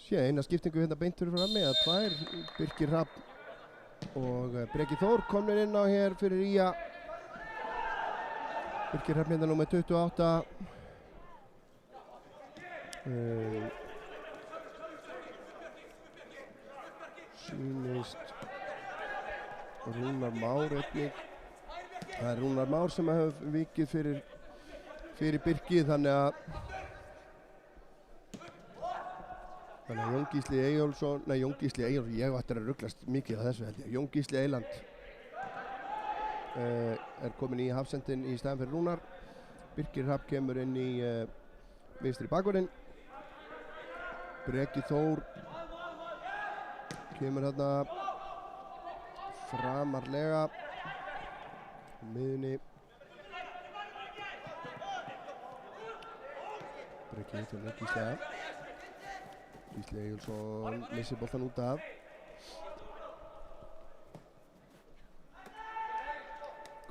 [SPEAKER 1] Sé eina skiptingu hérna beint fyrir frammi að tvær, Birkir Hrafn og Breki Þór komnir inn á hér fyrir Ía. Birkir Hrafn hérna númer 28. Sýnist Rúnar Már einnig. Það er Rúnar Már sem hefur vikið fyrir Birki, þannig að Jón Gísli Eyjólfsson, ég ættir að rugglast mikið á þessu held ég. Jón Gísli Eyland er komin í hafsendin í staðan fyrir Rúnar. Birkir Hrafn kemur inn í vinstri bakvörðinn. Breki Þór kemur hérna framarlega á miðjunni. Breki Þór Gísli Eyjólfsson missir boltan út af.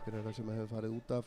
[SPEAKER 1] Hver er það sem hefur farið út af?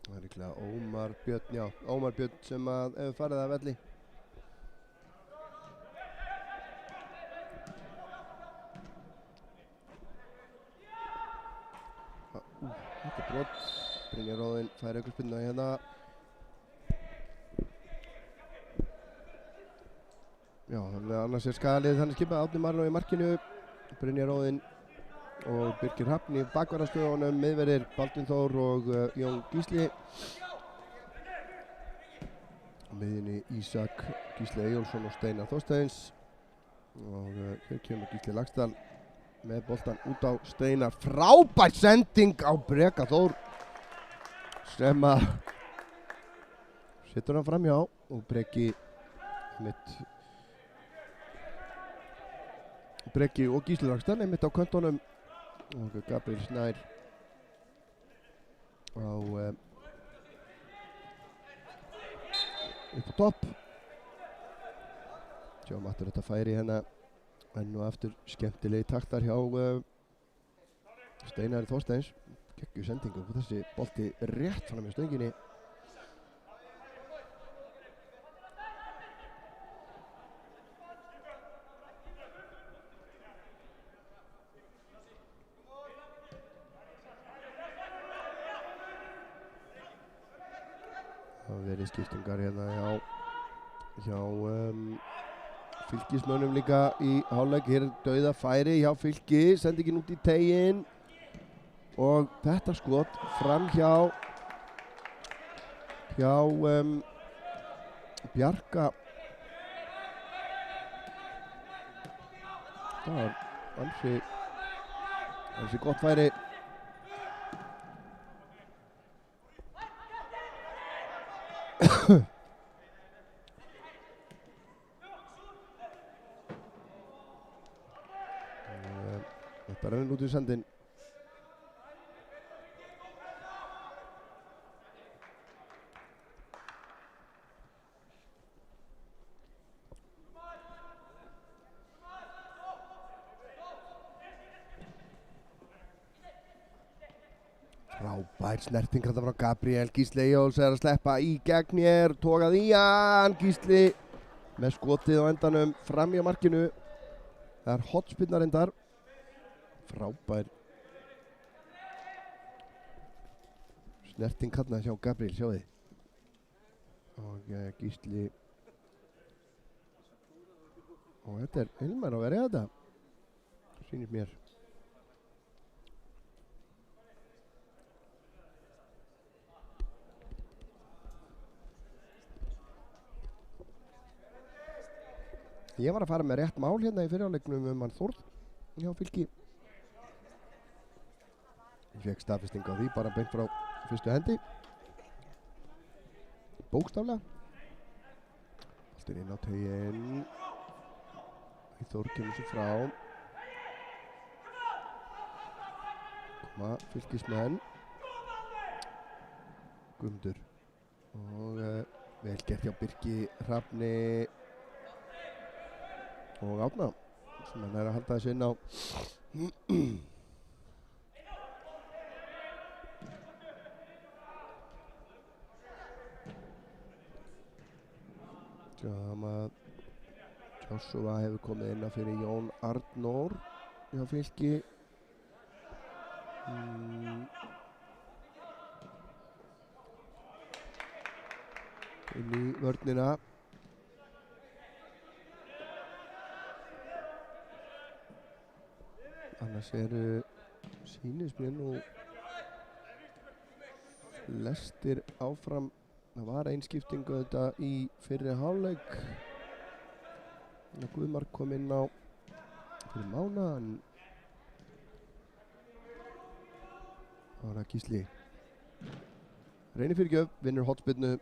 [SPEAKER 1] Það er líklega Ómar Björn sem hefur farið að velli. Þetta er brot. Brynjar Óðinn fær aukaspyrnu hérna. Já, þannig að annars er skalið þannig skipað Árni Marino í markinu. Brynjar Óðinn og Birkir Hrafn í bakvarðarstöðunum, miðverðir Baldvin Þór og Jón Gísli. Á miðjunni Ísak Gísli Eyjólfsson og Steinar Þorsteins. Og hér kemur Gísli Laxdal með boltan út á Steinar. Frábær sending á Breka Þór sem að setur hann framhjá og Breki og Gísli Laxdal einmitt á köntunum. Og Gabriel Snær á upp á topp. Sjáum aftur þetta færi hérna enn og aftur skemmtilegi taktar hjá Steinari Þorsteins. Geggjuð sendingu og þessi bolti rétt fram með stönginni. Það verið skiptingar hérna hjá Fylkismönnum líka í hálfleik. Hér er dauða færi hjá Fylki, sendingin út í teiginn og þetta skot fram hjá Bjarka. Það var ansi gott færi. Þetta rennur út í sandinn. Frábær snerting þetta frá Gabriel. Gísli Eyjóls er að sleppa í gegn hér. Togað í hann. Gísli með skotið á endanum fram í markinu. Það er hotspinna reyndar. Frábær snerting hérna hjá Gabriel, sjáðu þið. Og Gísli. Og þetta er Hilmar að vera þetta. Sýnir mér. Ég var að fara með rétt mál hérna í fyrirháleiknum hann Þórð hjá Fylki. Ég fekk staðfesting á því bara beint frá fyrstu hendi. Bókstaflega. Allt inn á teginn. Þórð kemur sér frá. Koma Fylkismenn. Guðmundur. Og vel gert hjá Birki Hrafni og Árna sem hann að halda þessu inn á. Joshua hefur komið inn fyrir Jón Arnór hjá Fylki. Inn í vörnina. Annars sýnist mér nú flestir áfram. Það var ein skipting þetta í fyrri hálfleik. Guðmar kom inn á fyrir Mána en það var að Gísli reynir fyrirgjöf, vinnur hornspyrnu.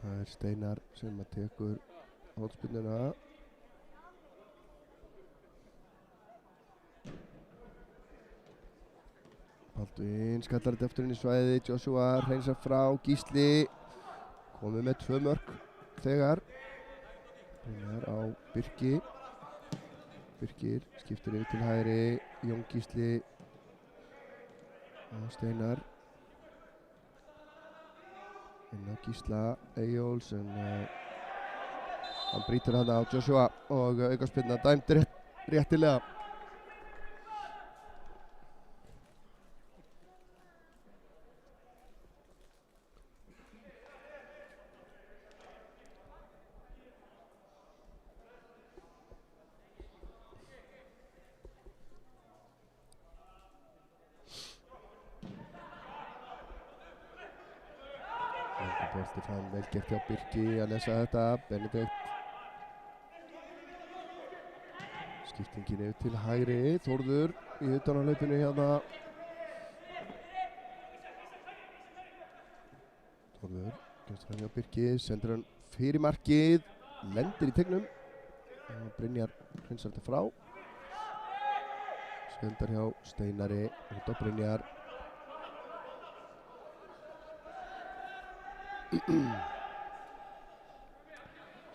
[SPEAKER 1] Það Steinar sem að tekur hornspyrnuna. Baldvin skallar þetta eftir inn í svæði. Joshua hreinsar frá. Gísli komið með 2 mörk þegar. Brynjar á Birki. Birkir skiptir yfir til hægri. Jón Gísli og Steinar. Inn á Gísla Eyjóls en hann brýtur hann á Joshua og aukaspyrna dæmd réttilega. Bolti fram, vel gert hjá Birki að lesa þetta. Benedikt. Skiptingin yfir til hægri. Þórður í utanárhlaupinu hérna. Þórður kemst fram hjá Birki, sendur hann fyrir markið, lendir í teignum. Brynjar hreinsar þetta frá. Sendar hjá Steinari út á Brynjar.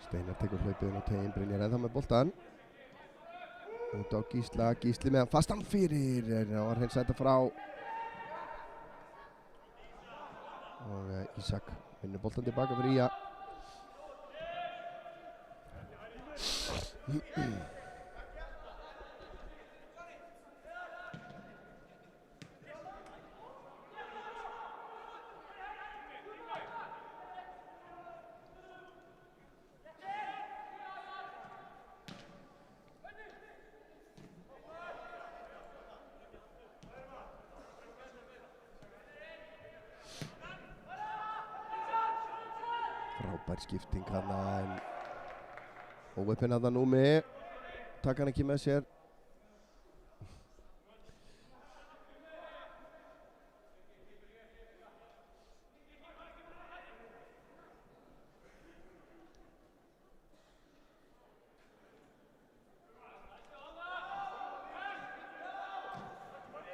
[SPEAKER 1] Steinar tekur hlaupið inn á teginn. Brynjar ennþá með boltan. Út á Gísla. Gísli með hann fastan fyrir. Það var hreinsað þetta frá. Og Ísak vinnur boltan tilbaka fyrir Ía. Frábær skipting hana en óveppinn hana Númi. Takk hann ekki með sér.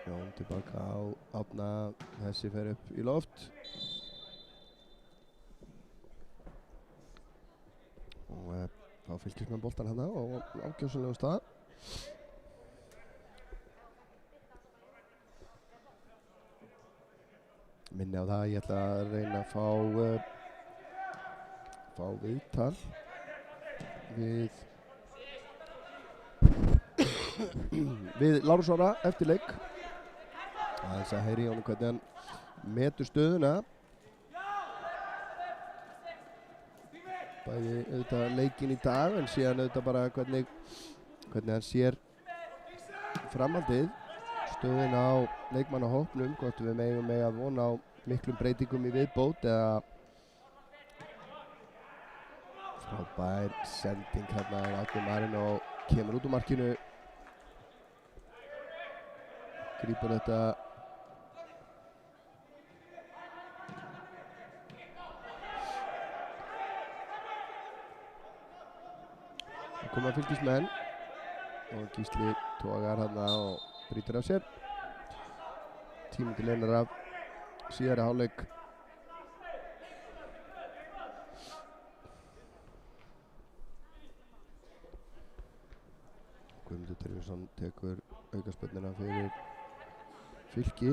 [SPEAKER 1] Jón tilbaka á Árna. Þessi fer upp í loft. Og þá fylgist með boltan hana og ákjósanlegum stað. Minni á það, ég ætla að reyna að fá viðtal við Lárus Orra eftir leik. Aðeins að heyri í honum hvernig hann metur stöðuna. bæði auðvitað leikinn í dag en síðan auðvitað bara hvernig hann sér framhaldið, stöðin á leikmannahópnum, hvort við megum að vona á miklum breytingum í viðbót eða frábær sending hérna Átni Marino kemur út úr markinu, grípur þetta og koma fylgismenn og Gísli togar hérna og brýtur af sér. Tími til einar af síðari hálfleik. Guðmundur Tryggvason tekur aukaspyrnuna fyrir Fylki.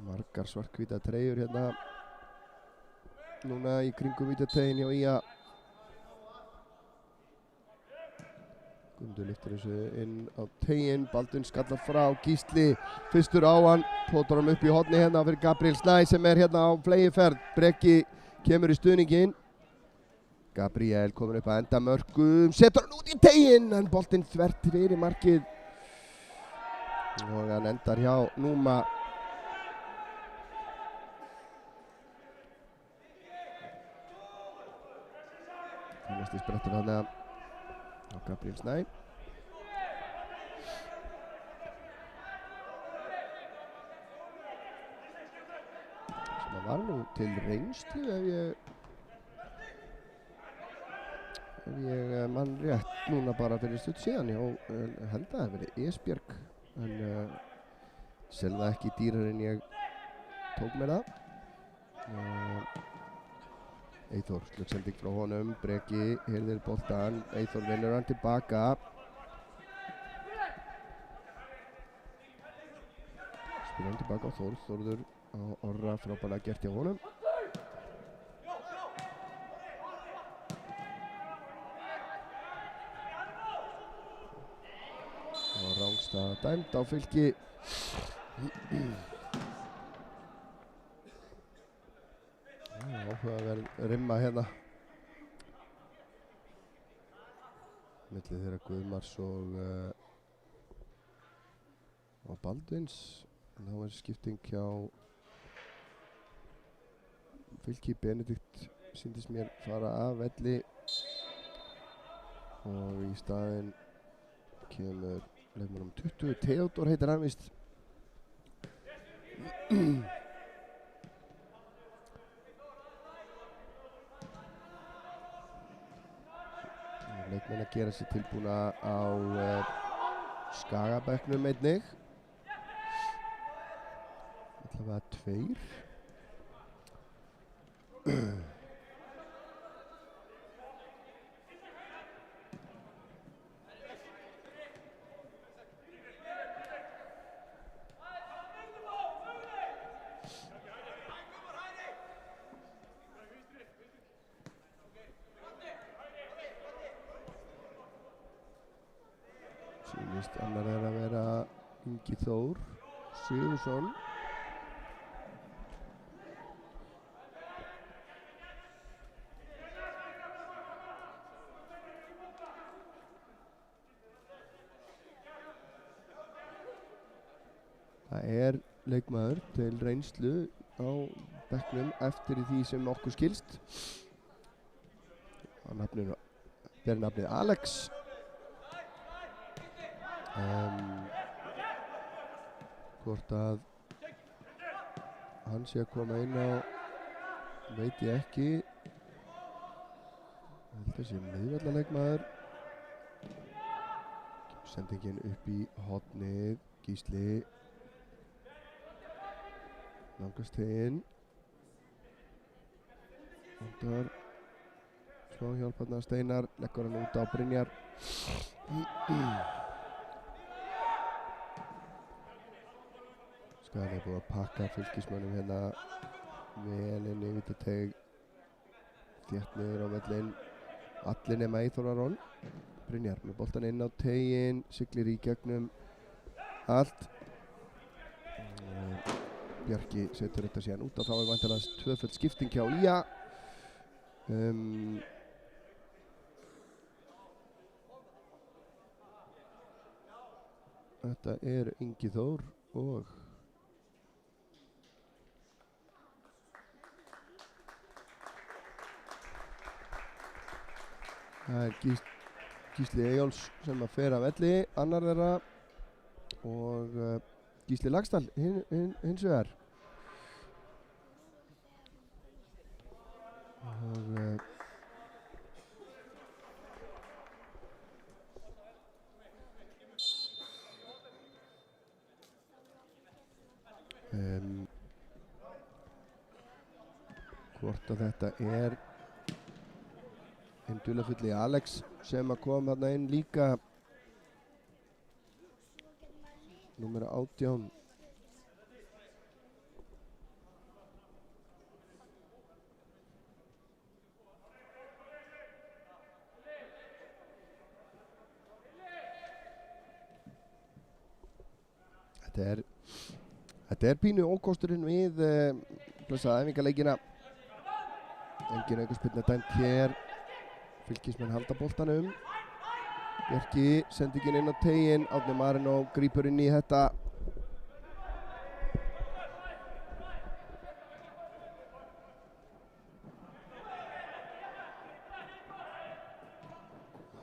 [SPEAKER 1] Margar svarthvítar treyjur hérna núna í kringum vítategin hjá IA. Guðmundur lyftir þessu inn á tegin, Baldvin skallar frá, Gísli fyrstur á hann, potar hann upp í horni hérna fyrir Gabriel Snæ sem hérna á flegiferð. Breki kemur í stuðninginn. Gabriel komur upp að enda mörkum, setur hann út í tegin en boltinn þvert fyrir markið og hann endar hjá Núma. Það næstu sprettur hann á Gabriel Snæ. Sem var nú til reynslu ef ég mann rétt núna bara fyrir stutt síðan. Ég held að það hefði verið Esbjörg en selða ekki dýrar en ég tók mér það. Eyþór, sluggsending frá honum, Breki hirðir boltan, Eyþór vinnur hann tilbaka. Spyrir hann tilbaka á Þórður á Orra, frábærlega gert hjá honum. Og rángstaða dæmd á Fylki. Áhugaverð rimma hérna milli þeirra Guðmars og Baldvins. En það var skipting hjá Fylki. Benedikt sýndist mér fara af velli og í staðinn kemur leikmaður 20, Theodor heitir hann víst. Leikmenn að gera sér tilbúna á Skagabekknum einnig. Allavega 2. Sýnist annar að vera Ingi Þór Sigurðsson. Það leikmaður til reynslu á bekknum eftir því sem okkur skilst. Ber nafnið Alex. Hvort að hann sé að koma inn á veit ég ekki. Ég held að sé miðvallaleikmaður. Sendingin upp í hornið, Gísli nálgast inn. Andar smá hjálparna Steinar, leggur hann út á Brynjar. Skagan búið að pakka fylkismönnum hérna vel inn í vítateig, þétt niður á völlinn. Allir nema Eyþór Aron. Brynjar með boltan inn á teiginn, siglir í gegnum allt. Bjarki setur þetta síðan út og þá er vantilega tvöföld skipting hjá Ía. Þetta er Ingi Þór og það er Gísli Eyjóls sem að fer af velli, annar þeirra, og Gísli Laxdal hins vegar. Og hvort að þetta er einn dularfulli Alex sem að kom þarna inn líka, númer 18. Þetta er pínu ókosturinn við æfingaleikina. Engin aukaspyrna dæmt hér. Fylkismenn halda boltanum. Bjarki sendi ekki inn á teiginn. Árni Marino grípur inn í þetta.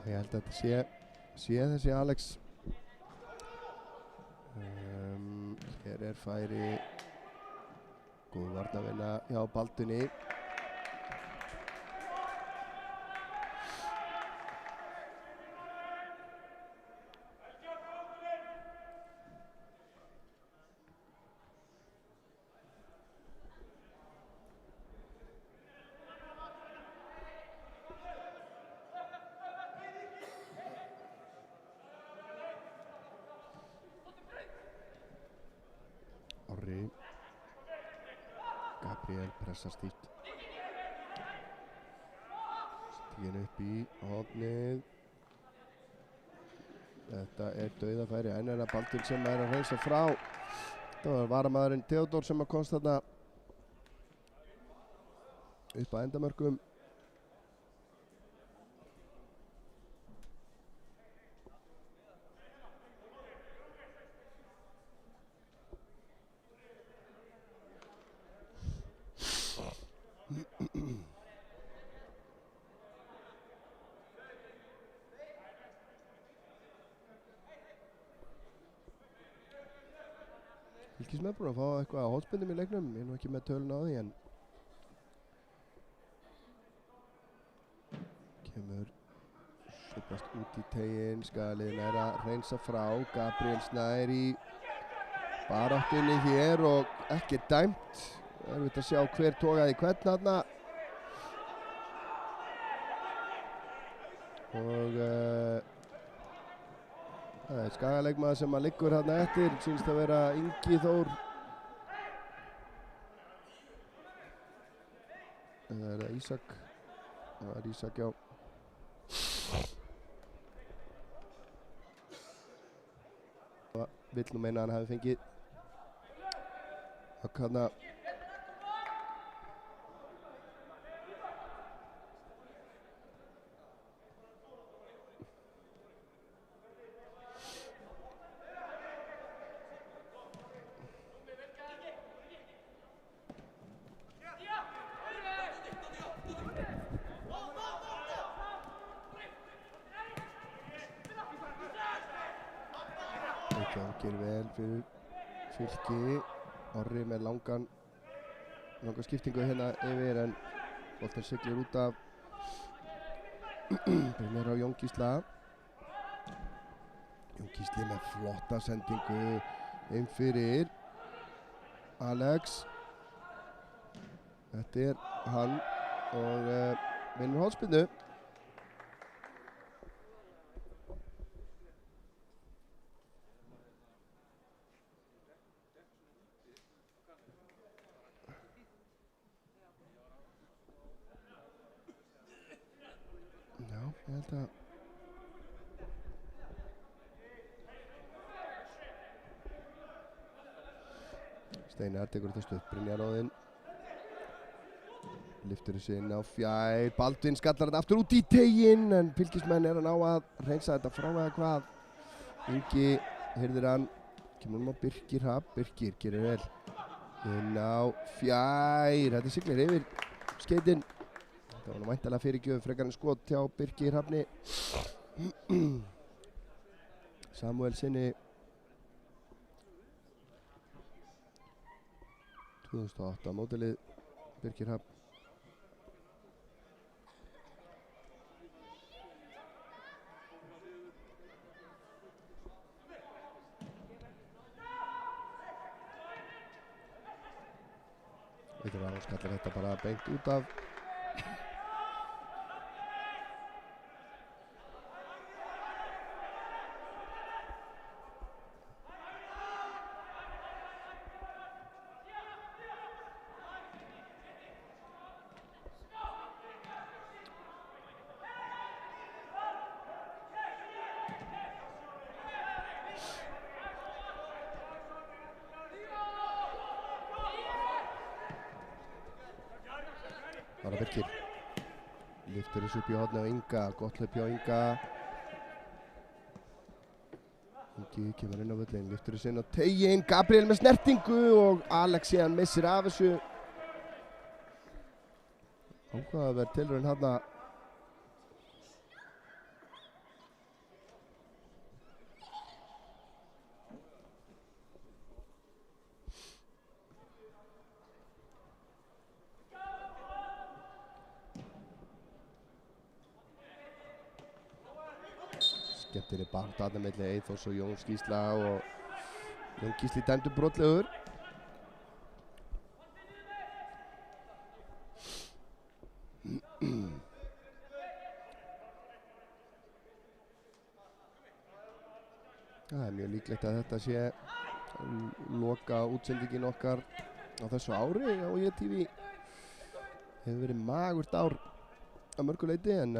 [SPEAKER 1] Ég held að þetta sé þessi Alex. Hér er færi, góð varnarvinna hjá Baldunni. Orri, Gabriel pressar stíft, stígin upp í hornið. Þetta er dauðafæri, enn er það Baldur sem er að hreinsa frá. Það var varamaðurinn Theodor sem að komst þarna upp að endamörkum. Fylkismenn búin að fá eitthvað á hótspindum í leiknum, ég er nú ekki með tölun á því, en kemur svipast út í teiginn, Skagaliðin er að hreinsa frá. Gabriel Snær í baráttunni hér og ekki dæmt. Erfitt að sjá hver togaði hvern þarna. Og það er Skagaleikmaður sem að liggur þarna eftir, sýnst að vera Ingi Þór. Eða er það Ísak? Það er Ísak, já. Það vill nú meina að hann hafi fengið högg þarna. Gengir vel fyrir Fylki. Orri með langa skiptingu hérna yfir, en boltinn siglir út af. Byrjar á Jón Gísla. Jón Gísli með flotta sendingu inn fyrir Alex. Þetta er hann og vinnur hornspyrnu. Já, ég held að Steinar tekur þetta stutt, Brynjar Óðinn lyftur þessu inn á fjær, Baldvin skallar þetta aftur út í teiginn en fylkismenn að ná að reynsa þetta frá eða hvað. Ingi hirðir hann, kemur á Birkir Hrafn, Birkir gerir vel inn á fjær, þetta siglir yfir skeytin. Þetta var nú væntanlega fyrirgjöf frekar en skot hjá Birkir Hrafni. Samuel sinni 2008 mótilið Birkir Hrafn. Veitur að hann skallar þetta bara beint út af. Bara Birkir lyftir þessu upp í horni á Inga, gott hlaup hjá Inga. Ingi kemur inn á völlin, lyftir þessu inn á teiginn, Gabriel með snertingu og Alex síðan missir af þessu. Áhugaverð tilraun þarna. Skemmtileg barátta þarna milli Eyþórs og Jóns Gísla og Jón Gísli dæmdur brotlegur. Það mjög líklegt að þetta sé loka útsendingin okkar á þessu ári á ÍR-TV. Hefur verið magurt ár að mörgu leyti en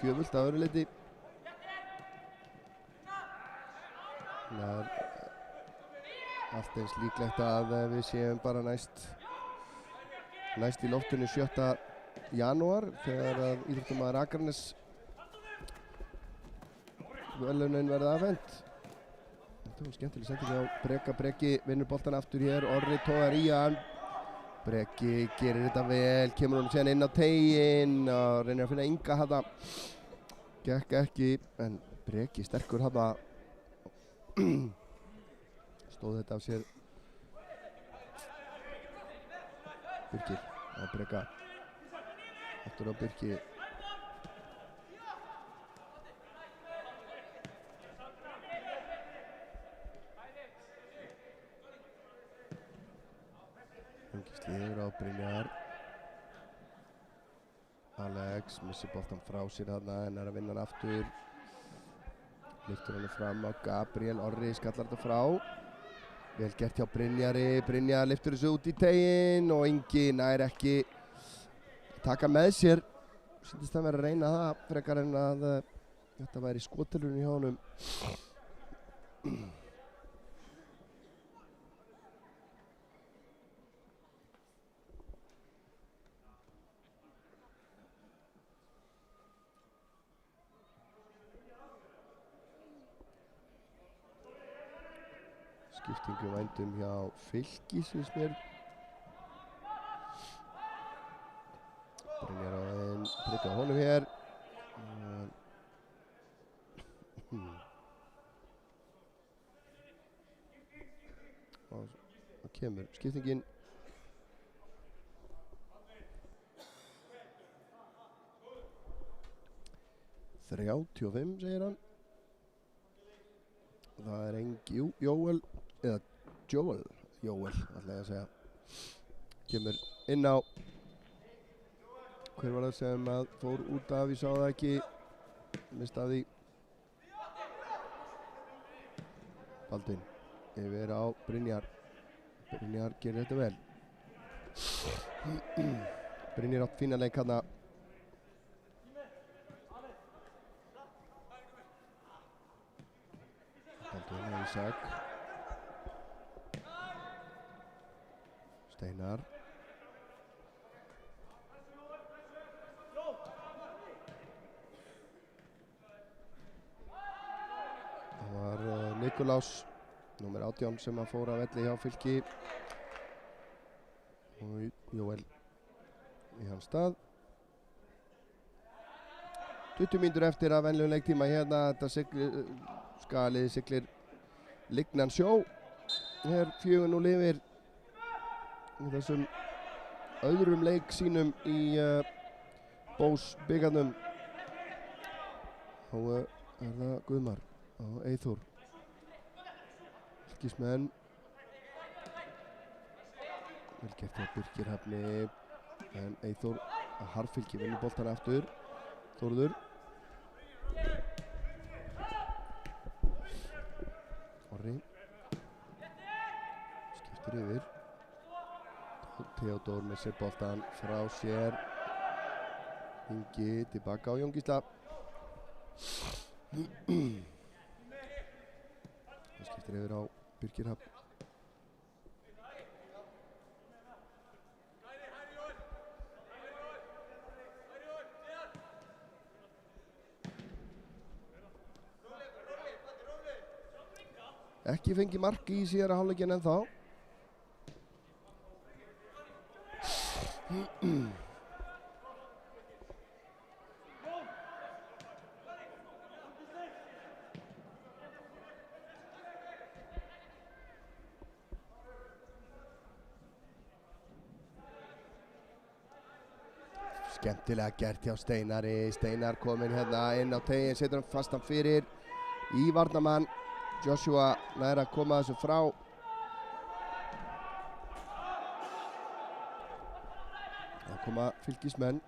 [SPEAKER 1] gjöfult að öðru leyti. Það er allt eins líklegt að við séum bara næst í loftinu 7. janúar þegar að íþróttamaður Akranes verðlaunin verða afhent. Þetta var skemmtileg sending á Breka. Breki vinnur boltan aftur hér, Orri togar í hann. Breki gerir þetta vel, kemur hann síðan inn á teiginn og reynir að finna Inga þarna. Gekk ekki, en Breki sterkur þarna. Stóð þetta af sér. Birkir á Breka. Aftur á Birki. Gísli yfir á Brynjar. Alex missir boltan frá sér þarna en að vinna hann aftur. Lyftur hann fram á Gabriel, Orri skallar þetta frá. Vel gert hjá Brynjari, Brynjar lyftur þessu út í teiginn og Ingi nær ekki taka með sér. Sýndist það vera að reyna það frekar en að þetta væri skottilurinn hjá honum. Skiptingu vændum hjá Fylki sem mér. Brynjar á þeim, prikka á honum hér. Og kemur skiptingin. .35 segir hann. Það er Ingi, Jóel, eða Jóel ætla ég að segja. Kemur inn á. Hver var það sem að fór út af, ég sá það ekki. Mist af því. Baldvin yfir á Brynjar. Brynjar gerir þetta vel. Brynjar átt fína leik þarna. Baldvin og Ísak. Steinar. Það var Nikolás, númer 18, sem að fór af velli hjá Fylki. Og Jóel í hans stað. 20 mínútur eftir að venjulegum leiktíma hérna. Þetta skaliði siglir Lygnan sjó. Hér 4-0 yfir í þessum öðrum leik sínum í Bós bikarnum. Og það Guðmar og Eyþór. Fylkismenn. Vel gert hjá Birkir Hafni, en Eyþór að Harfylki vinnur boltan aftur. Þórður. Orri. Skiptir yfir. Theodór missir boltan frá sér. Ingi tilbaka á Jón Gísla. Það skiptir yfir á Birkir Hafn. Ekki fengi mark í síðara hálfleikinn ennþá. Skemmtilega gert hjá Steinari. Steinar kominn hérna inn á teiginn, setur hann fastan fyrir í varnarmann. Joshua nær að koma þessu frá. Það koma Fylkismenn.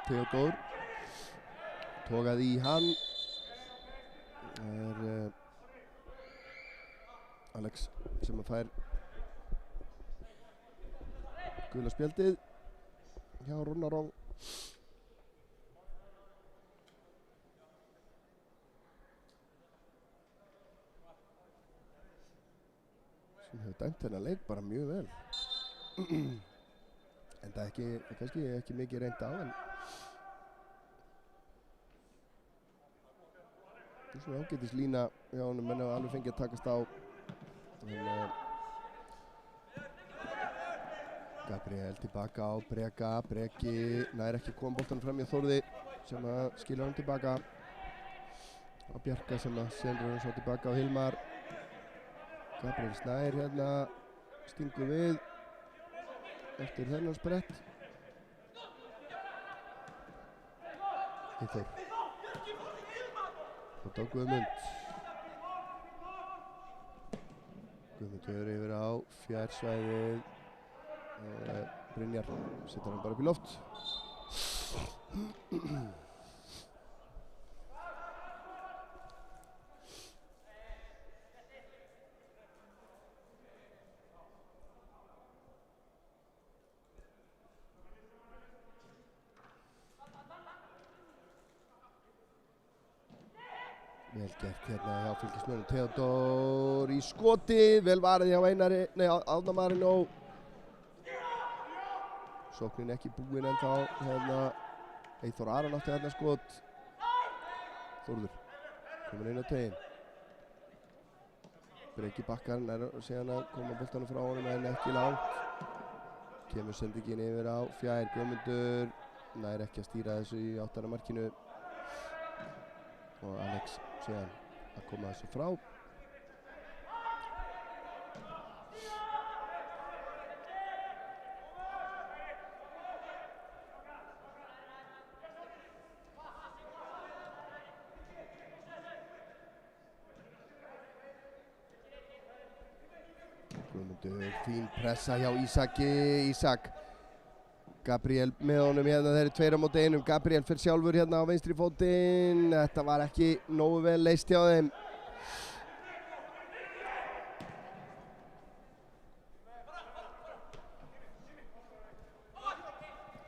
[SPEAKER 1] Theodór togaði í hann. Það Alex sem að fær gula spjaldið hjá Rúnaróng. Sem hefur dæmt þennan leik bara mjög vel. En það kannski ekki mikið reynt á, en svona ágætis lína hjá honum, menn hafa alveg fengið að takast á. En Gabriel tilbaka á Breka. Breki nær ekki að koma boltanum fram hjá Þórði sem að skilja hann tilbaka á Bjarka sem að sendur hann svo tilbaka á Hilmar. Gabriel Snær hérna stingur við eftir þennan sprett. Eyþór og þá Guðmund. Guðmundur yfir á fjársvæðið. Brynjar setur hann bara upp í loft. Vel gert hérna hjá Fylkismönnum. Theodór í skotið, vel varið hjá Árna Marinó. Sóknin ekki búinn ennþá. Hérna Eyþór Aron átti hérna skot. Þórður kominn inn á teiginn. Breki bakkar nær síðan að koma boltanum frá honum en ekki langt. Kemur sendingin yfir á Fjær. Guðmundur nær ekki að stýra þessu í áttara markinu. Og Alex síðan að koma þessu frá. Guðmundur, fín pressa hjá Ísaki. Ísak. Gabriel með honum hérna, þeir eru 2 á móti 1. Gabriel fyrir sjálfur hérna á vinstri fótinn. Þetta var ekki nógu vel leyst hjá þeim.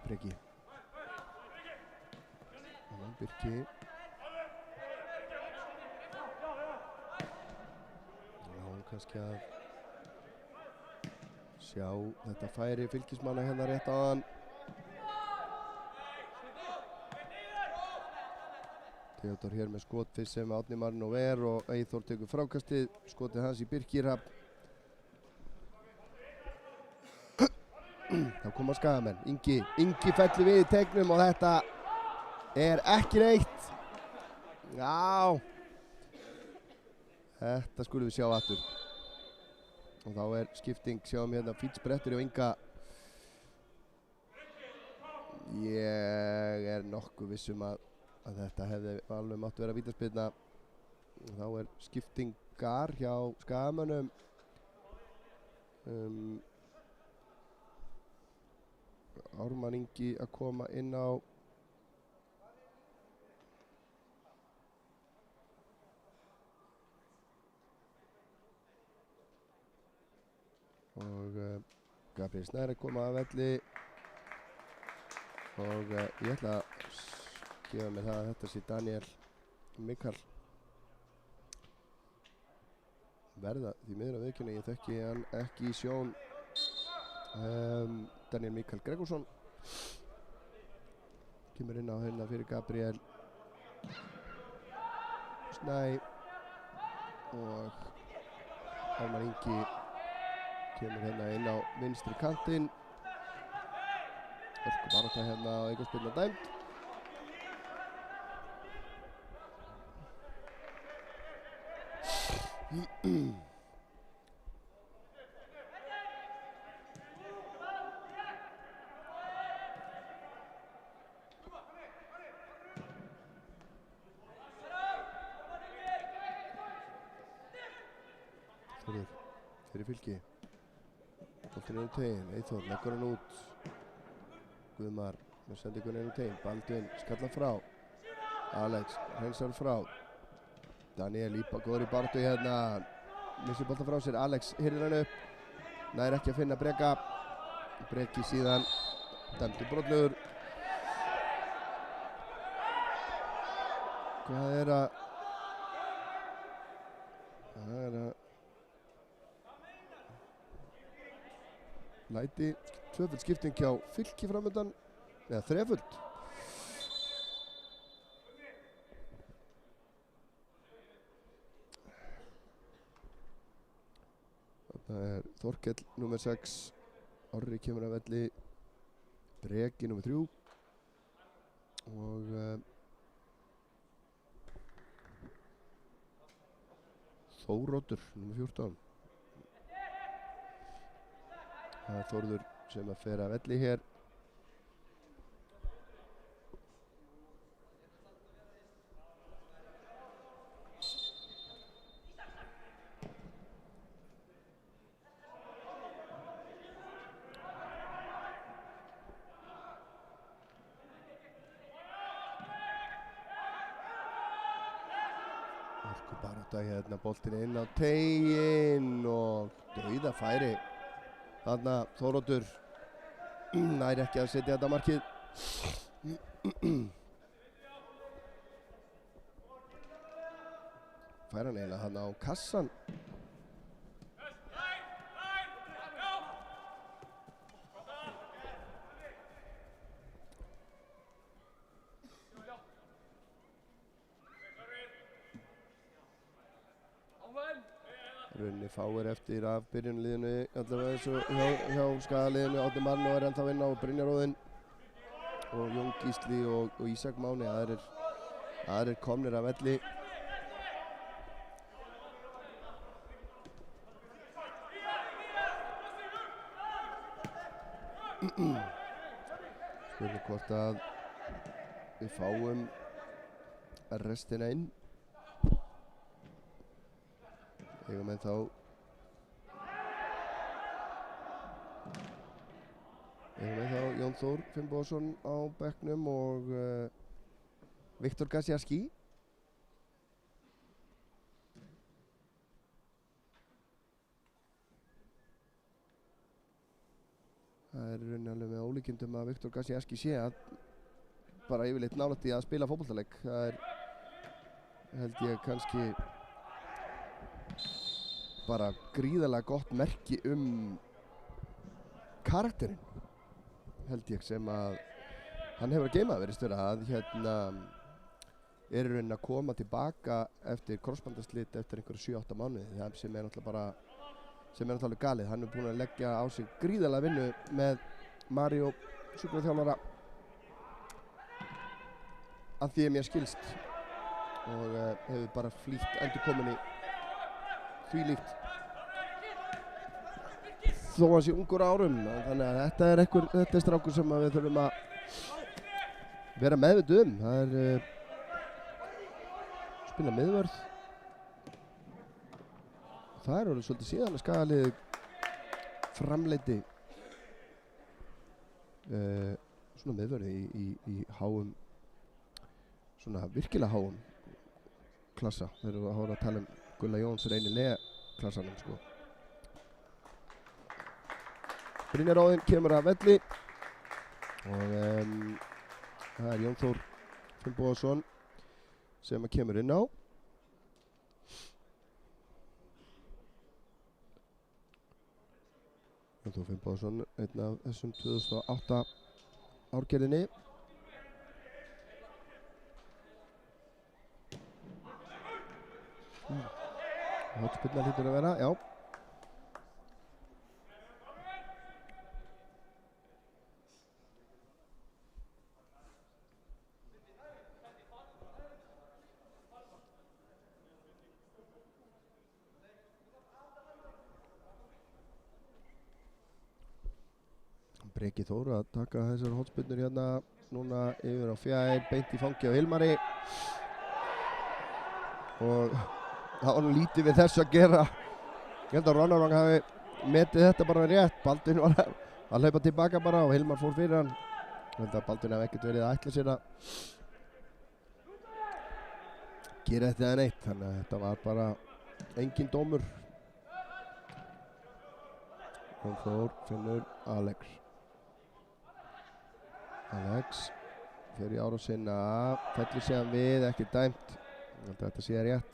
[SPEAKER 1] Breki. Birki. Ná kannski að Sjá þetta færi fylkismanna hérna rétt áðan. Theodor hér með skot fyrst sem Árni Marino ver og Eyþór tekur frákastið. Skotið hans í Birkir. Þá koma Skagamenn. Ingi fellur við í tegnum og þetta ekki neitt. Já. Þetta skulum við sjá aftur. Og þá skipting, sjáum hérna fínn sprettur hjá Inga. Ég nokkuð vissum að þetta hefði alveg mátt vera vítaspyrna. Þá skiptingar hjá Skagamönnum. Ármann Ingi að koma inn á. Og Gabriel Snær að koma að velli. Og ég ætla að gefa mér það að þetta sé Daniel Mikael. Verða því miður að viðurkenna, ég þekki hann ekki í sjón. Daniel Mikael Gregursson kemur inn á hérna fyrir Gabriel Snæ og Ármann Ingi kemur hérna inn á vinstri kantinn. Hörkubarátta hérna og aukaspyrna dæmd. Fyrir Fylki. Boltinn inn á teiginn, Eyþór leggur hann út. Guðmar með sendingunni inn á teiginn, Baldvin skallar frá. Alex hreinsar frá. Daniel góður í baráttu hérna. Missir boltan frá sér, Alex hirðir hann upp. Nær ekki að finna Breka. Breki síðan dæmdur brotlegur. Hvað að læti, tvöföld skipting hjá Fylki framöndan, eða þreföld. Þarna Þorkell númer 6, Orri kemur að velli, Breki númer 3 og Þóroddur númer 14. Það Þórður sem að fer að velli hér. Hörkubarátta hérna, boltinn inn á teiginn og dauðafæri. Þarna Þóroddur nær ekki að setja þetta markið. Fær hann eiginlega þarna á kassan. Runni fáir eftir af byrjunliðinu, allavega eins og hjá Skagaliðinu. Árni Marino ennþá inn á, Brynjar Óðinn og Jón Gísli og Ísak Máni. Aðrir komnir af velli. Spurning hvort að við fáum restina inn. Eigum við þá Jón Þór Finnbogason á bekknum og Viktor Gasiarski. Það rauninni alveg með ólíkindum að Viktor Gasiarski sé að bara yfirleitt nálægt í að spila fótboltaleik. Það held ég kannski bara gríðarlega gott merki karakterinn held ég sem að hann hefur að geyma verið störa að er í rauninni að koma tilbaka eftir krossbandaslit eftir einhverju 7-8 mánuði sem er náttúrulega galið. Hann er búinn að leggja á sig gríðarlega vinnu með Mario sjúkraþjálfara að því mér skilst og hefur bara flýtt endurkominni því líkt þó að sé ungur árum, þannig að þetta er strákur sem við þurfum að vera meðvituð það er spila miðvörð það er orðið svolítið síðan að Skagalið framleiddi svona miðvörði í háum svona virkilega háum klassa. Þeir eru að tala Gulla Jóns reynilega klassanum sko. Brynjar Óðinn kemur að velli og það er Jón Þór Finnbogason sem að kemur inn á. Jón Þór Finnbogason, einn af þessum 2008 árgerðinni. Hotspillna hlýtur að vera, já. Breki Þór að taka þessar hotspinnur hérna núna yfir á fjær, beint í fangi á Hilmari og það var nú lítið við þessu að gera. Ég held að Ronnarvang hafi metið þetta bara rétt. Baldvin var að hlaupa tilbaka bara og Hilmar fór fyrir hann. Ég held að Baldvin hafi ekkert verið að ætla sér að gera þetta eða neitt, þannig að þetta var bara engin dómur. Jón Þór finnur Alex fer í árásina, fellur síðan við, ekki dæmt. Ég held að þetta sé rétt.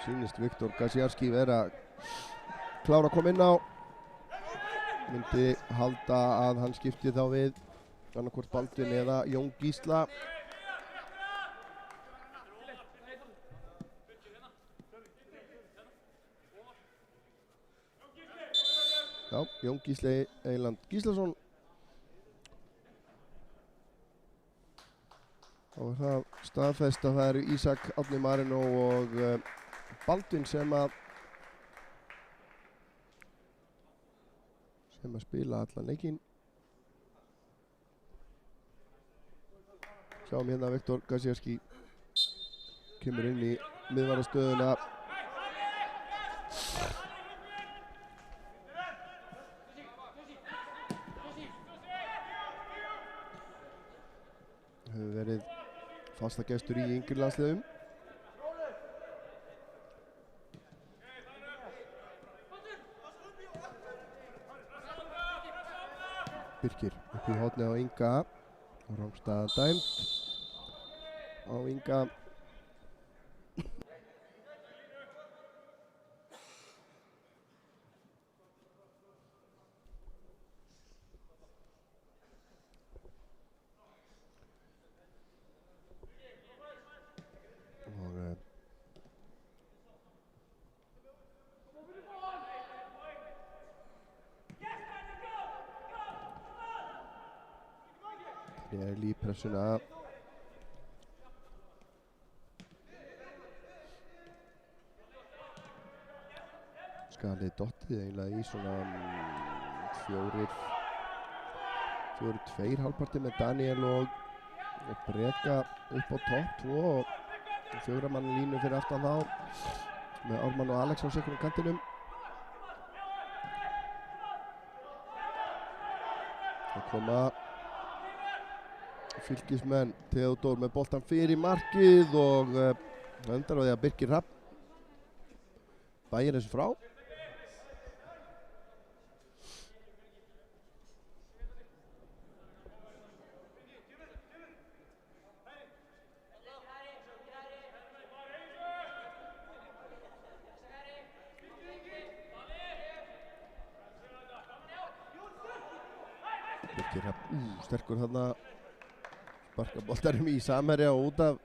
[SPEAKER 1] Sýnist Viktor Gasiarski vera klára að koma inn á. Myndi halda að hann skipti þá við annarkvort Baldvin eða Jón Gísla. Já, Jón Gísli Eyland Gíslason. Þá er það staðfest að það eru Ísak Árni Marino og Baldvin sem að spila allan leikinn. Sjáum hérna Viktor Gasiarski kemur inn í miðvarðarstöðuna. Hefur verið fastagestur í yngri landsliðum. Birkir upp í horni á Inga og rangstaðan dæmt á Inga. Pressuna Skagalið dottið eiginlega í svona 4-2 hálfparti með Daniel og Breka upp á topp 2 og 4 mann línu fyrir aftan þá með Ármann og Alex á sikrum kantinum. Það koma Fylkismenn, Theodór með boltan fyrir markið og endar á því að Birkir Hrafn bægir þessu frá. Birkir Hrafn, sterkur þarna, sparka boltarum í samherja og út af.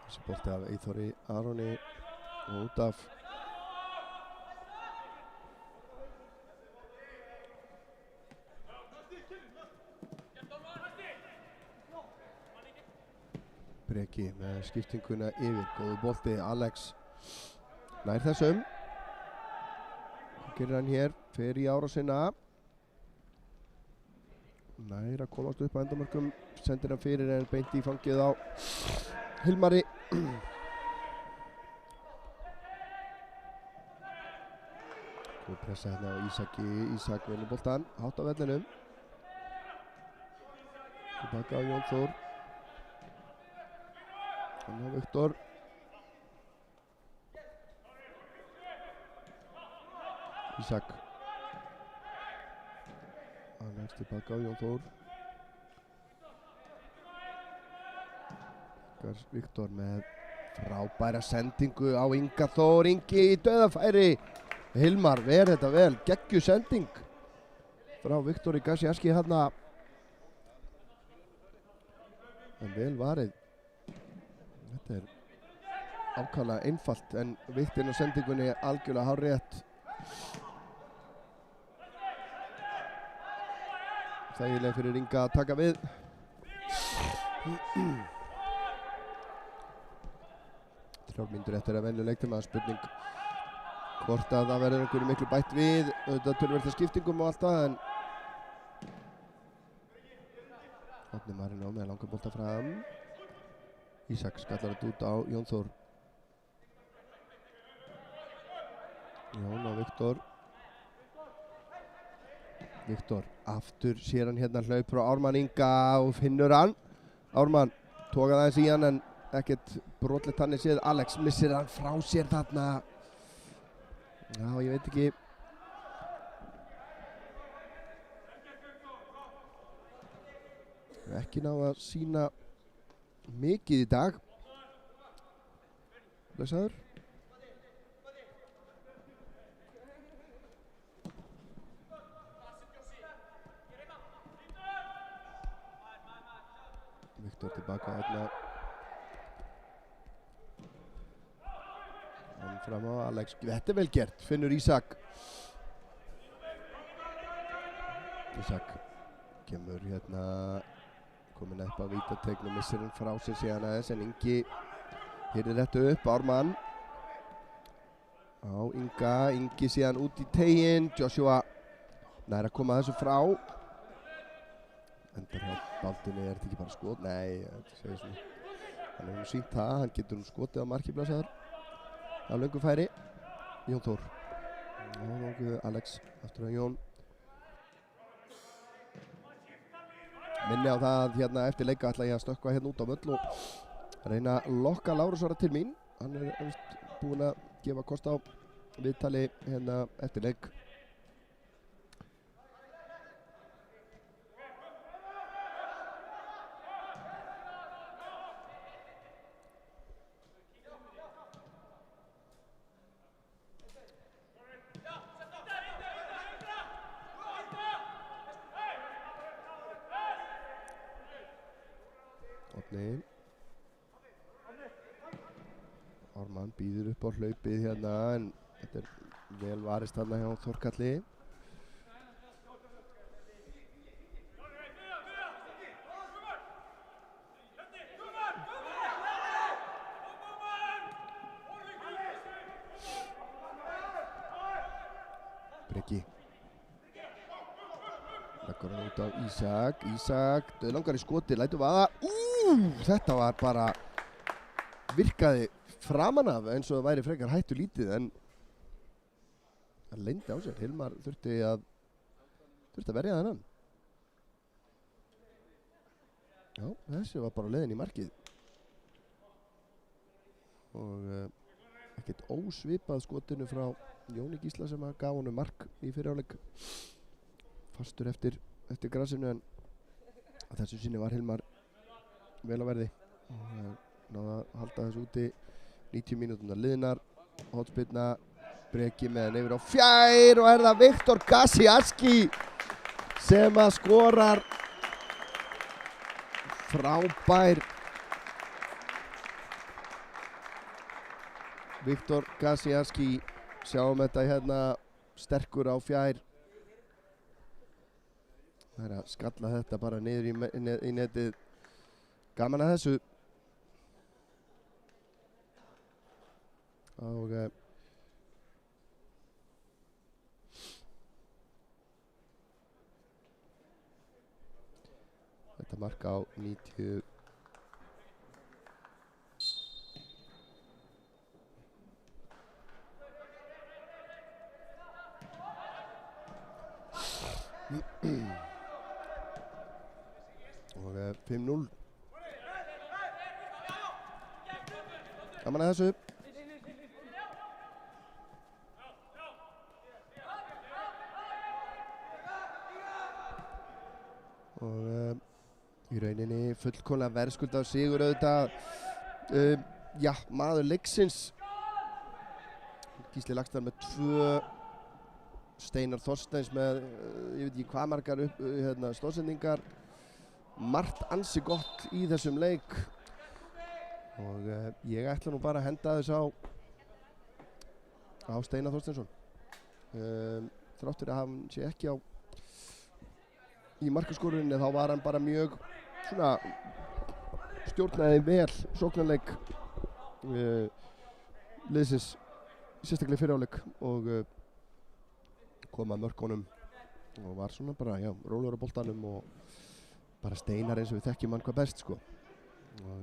[SPEAKER 1] Þessi bolti af Eyþóri Aroni og út af. Breki með skiptinguna yfir, góðu bolti, Alex nær þessum. Gerir hann hér, fer í árásina. Nær að komast upp á endamörkum, sendir hann fyrir en beint í fangið á Hilmari. Góð pressa hérna á Ísaki, Ísak vinnur boltan, hátt á vellinum. Tilbaka á Jón Þór. Þannig á Viktor. Ísak. Alex tilbaka á Jón Þór. Viktor með frábæra sendingu á Inga Þór. Ingi í dauðafæri. Hilmar ver þetta vel. Geggju sending frá Viktor Gasiaski hérna. En vel varið. Þetta er ákaflega einfalt en vigtinn á sendingunni algjörlega hárrétt. Þægileg fyrir Inga að taka við. 3 mínútur eftir að venju leiktíma. Spurning hvort að það verður einhverju miklu bætt við. Auðvitað töluvert af skiptingum og allt það en Árni Marino með langan bolta fram. Ísak skallar þetta út á Jón Þór. Jón og Viktor. Viktor aftur sér hann hérna hlaup frá Ármann Inga og finnur hann. Ármann tókað aðeins í hann en ekkert brotlegt hann séð. Alex missir hann frá sér þarna. Já, ég veit ekki. Ekki ná að sína mikið í dag. Blessaður. Viktor tilbaka hérna. Hann fram á Alex. Þetta er vel gert. Finnur Ísak. Ísak kemur hérna. Komin upp á vítateign og missir hann frá sér síðan aðeins en Ingi hirðir þetta upp. Ármann á Inga. Ingi síðan út í teiginn. Joshua nær að koma þessu frá. Endar hjá Baldunni. Er þetta ekki bara skot? Nei, þetta segir svona. Hann hefur sýnt það. Hann getur skotið á marki blessaður. Af löngu færi. Jón Þór. Og Alex aftur á Jón. Minni á það hérna eftir leika ætla ég að stökkva hérna út á völl og reyna að lokka Lárus Orra til mín. Hann er búinn að gefa kost á viðtali hérna eftir leik. Ármann býður upp á hlaupið hérna en þetta er vel varist þarna hjá Þorkalli. Breki. Leggur hann út á Ísak. Ísak döðlangar í skoti, lætur vaða. Þetta var bara virkaði framan af eins og það væri frekar hættu lítið en það leyndi á sér. Hilmar þurfti að verja þennan. Já, þessi var bara leiðin í markið og ekkert ósvipað skotinu frá Jóni Gísla sem að gaf honum mark í fyrri hálfleik. Fastur eftir grasinu en að þessu sinni var Hilmar vel á verði og náðu að halda þessu úti 90 mínúturnar liðnar. Hornspyrna, Breki með hann yfir á fjær og það Viktor Gasiaski sem að skorar. Frábær Viktor Gasiaski, sjáum þetta hérna, sterkur á fjær. Það er að skalla þetta bara niður í netið. Gaman að þessu. Og þetta mark á 90. Og 5-0. Gaman að þessu. Og í rauninni fullkomlega verðskuldað sigur auðvitað. Já, maður leiksins. Gísli Laxdal með 2. Steinar Þorsteins með, ég veit ekki hvað margar stóðsendingar. Margt ansi gott í þessum leik. Og ég ætla nú bara að henda þess á Steinar Þorsteinsson. Þráttur að hann sé ekki í markaskorunni, þá var hann bara mjög svona stjórnaði vel sóknarleik liðsins, sérstaklega fyrir áleik, og kom að mörkunum og var svona bara, já, rólegur á boltanum og bara Steinar eins og við þekkjum hann hvað best, sko. Og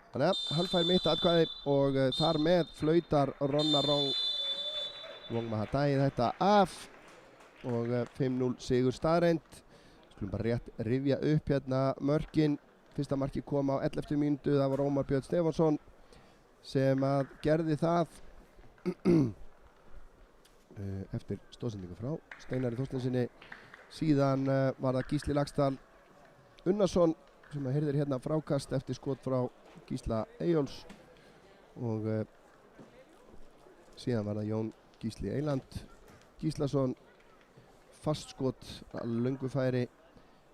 [SPEAKER 1] þannig að hann fær mitt atkvæði og þar með flautar Ronna Wong Mahatai þetta af og 5-0 sigur staðreind. Skulum bara rétt rifja upp hérna mörkin. Fyrsta markið kom á 11. mínútu, það var Ómar Björn Stefánsson sem að gerði það eftir stóðsendingu frá Steinari Þorsteinsinni. Síðan var það Gísli Laxdal Unnarsson sem að heyrðir hérna frákast eftir skot frá Gísla Eyjóls og síðan var það Jón Gísli Eyland Gíslason, fast skot að löngu færi.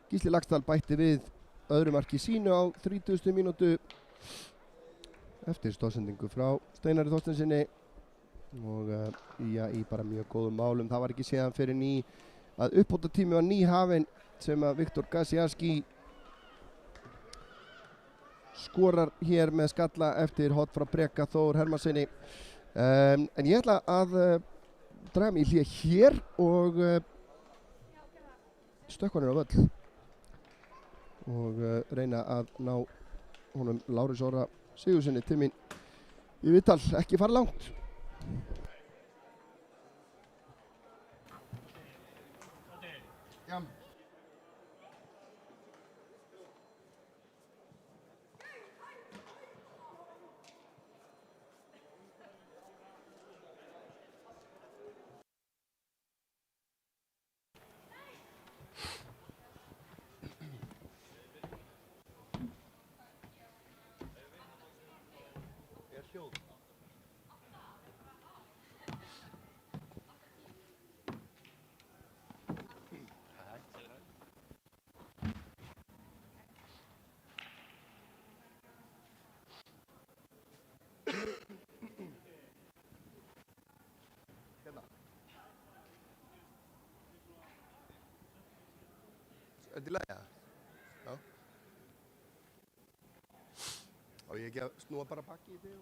[SPEAKER 1] Gísli Laxdal bætti við öðru marki sínu á 30. mínútu eftir stóðsendingu frá Steinari Þorsteinsinni og já, í bara mjög góðum málum. Það var ekki séðan fyrir að uppbótartími var nýhafinn sem að Viktor Gasiaski skorar hér með skalla eftir hot frá Breka Þór Hermannsinni. En ég ætla að draga mig í hlé hér og stökkva niður á völl og reyna að ná honum Lárus Orra Sigurðssyni til mín í viðtal, ekki fara langt. Ja. Er þetta í lagi? Já. Á ég ekki að snúa bara pakki í þig?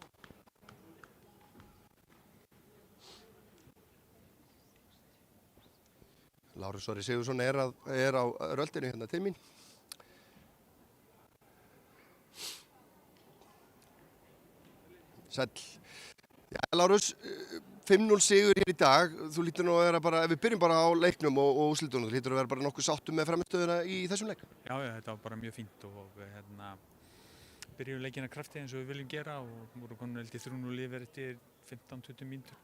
[SPEAKER 1] Lárus Orri Sigurðsson er á röldinu hérna til mín. Sæll. Já, Lárus, 5-0 sigur hér í dag. Þú lítur nú að vera bara, ef við byrjum bara á leiknum og úrslitunum, þú lítur að vera bara nokkuð sáttur með frammistöðuna í þessum leik?
[SPEAKER 2] Já, þetta var bara mjög fínt og byrjum leikina krafti eins og við viljum gera og voru komin held í 3-0 yfir eftir 15-20 mínútur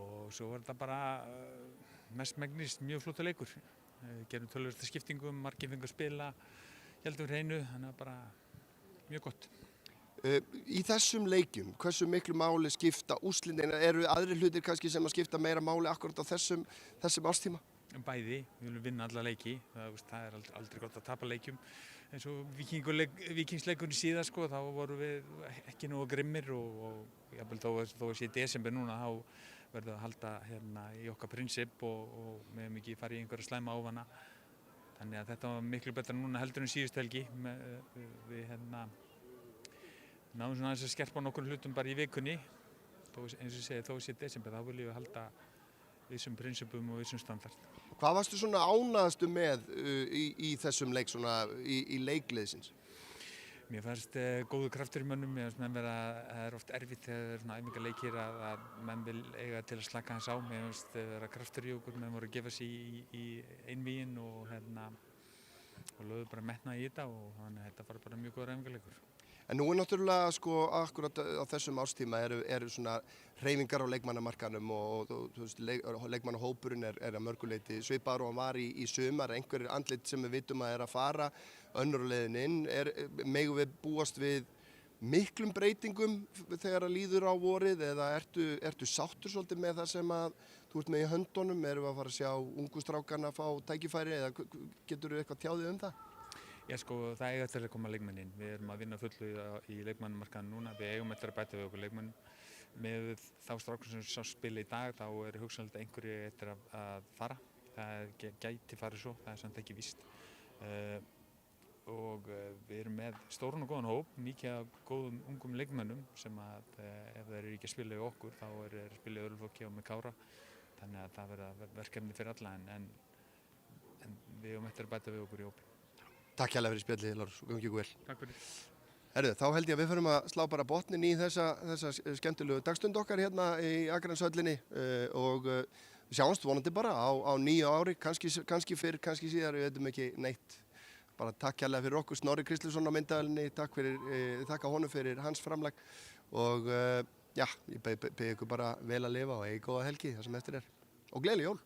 [SPEAKER 2] og svo var þetta bara mestmegnis mjög flottur leikur. Við gerum töluvert skiptingum, margir fengu að spila, héldum hreinu, þannig að bara mjög gott.
[SPEAKER 1] Í þessum leikjum, hversu miklu máli skipta úrslitin? Eru aðrir hlutir kannski sem að skipta meira máli akkurat á þessum ástíma?
[SPEAKER 2] Bæði, við viljum vinna alla leiki, það er aldrei gott að tapa leikjum. Eins og Víkingsleikurinn síðan sko, þá vorum við ekki nógu grimmir og jafnvel þó að sé í desember núna þá verðum við að halda hérna í okkar prinsip og við hefum ekki farið í einhverja slæma ávana. Þannig að þetta var miklu betra núna heldur en síðust helgi. Við hérna náðum svona aðeins að skerpa nokkur hlutum bara í vikunni. Eins og ég segi, þó að sé í desember þá viljum við halda vissum prinsipum og vissum standard.
[SPEAKER 1] Hvað varstu svona ánægðastu með í þessum leik, svona í leikliðsins?
[SPEAKER 2] Mér fannst góður kraftur í mönnum, mér fannst menn vera, það er oft erfitt þegar það er svona æfingaleikir að menn vil eiga til að slaka hans á. Mér fannst vera kraftur í okkur, menn voru að gefa sig í einvíginn og lögðu bara metna í þetta og þannig að þetta var bara mjög góður æfingaleikur.
[SPEAKER 1] En nú náttúrulega sko akkurat á þessum árstíma eru svona hreyfingar á leikmannamarkanum og leikmannahópurinn er að mörguleiti svipaður og hann var í sumar. Einhverjir andlit sem við vitum að fara önnur leiðin inn. Megum við búast við miklum breytingum þegar að líður á vorið eða ertu sáttur svolítið með það sem að þú ert með í höndunum? Erum við að fara að sjá ungu strákana fá tækifæri eða geturðu eitthvað tjáðið um það?
[SPEAKER 2] Já sko, það eiga eftir að koma leikmenn inn. Við erum að vinna fullu í leikmannamarkaðinu núna. Við eigum eftir að bæta við okkur leikmennum. Með þá strákur sem sá spila í dag, þá er hugsanlega einhverju eftir að fara. Það gæti farið svo, það er samt ekki víst. Og við erum með stóran og góðan hóp, mikið af góðum ungum leikmennum sem að ef þeir eru ekki að spila í okkur, þá er spila í öðru fólki og með Kára. Þannig að það verða verkefni fyrir alla en við eigum eftir að bæta við okkur í hópi.
[SPEAKER 1] Takk hérlega fyrir spjallið, Lárus, og gangi ykkur vel.
[SPEAKER 2] Takk fyrir.
[SPEAKER 1] Herðu, þá held ég að við förum að slá bara botnin í þessa skemmtilegu dagstund okkar hérna í Akraneshöllinni og við sjáumst vonandi bara á nýju ári, kannski fyrr, kannski síðar, við veitum ekki neitt. Bara takk hérlega fyrir okkur, Snorri Kristleifsson á myndavélinni, takk honum fyrir hans framlag og já, ég bið ykkur bara vel að lifa og eigi góða helgi það sem eftir er. Og gleðileg jól!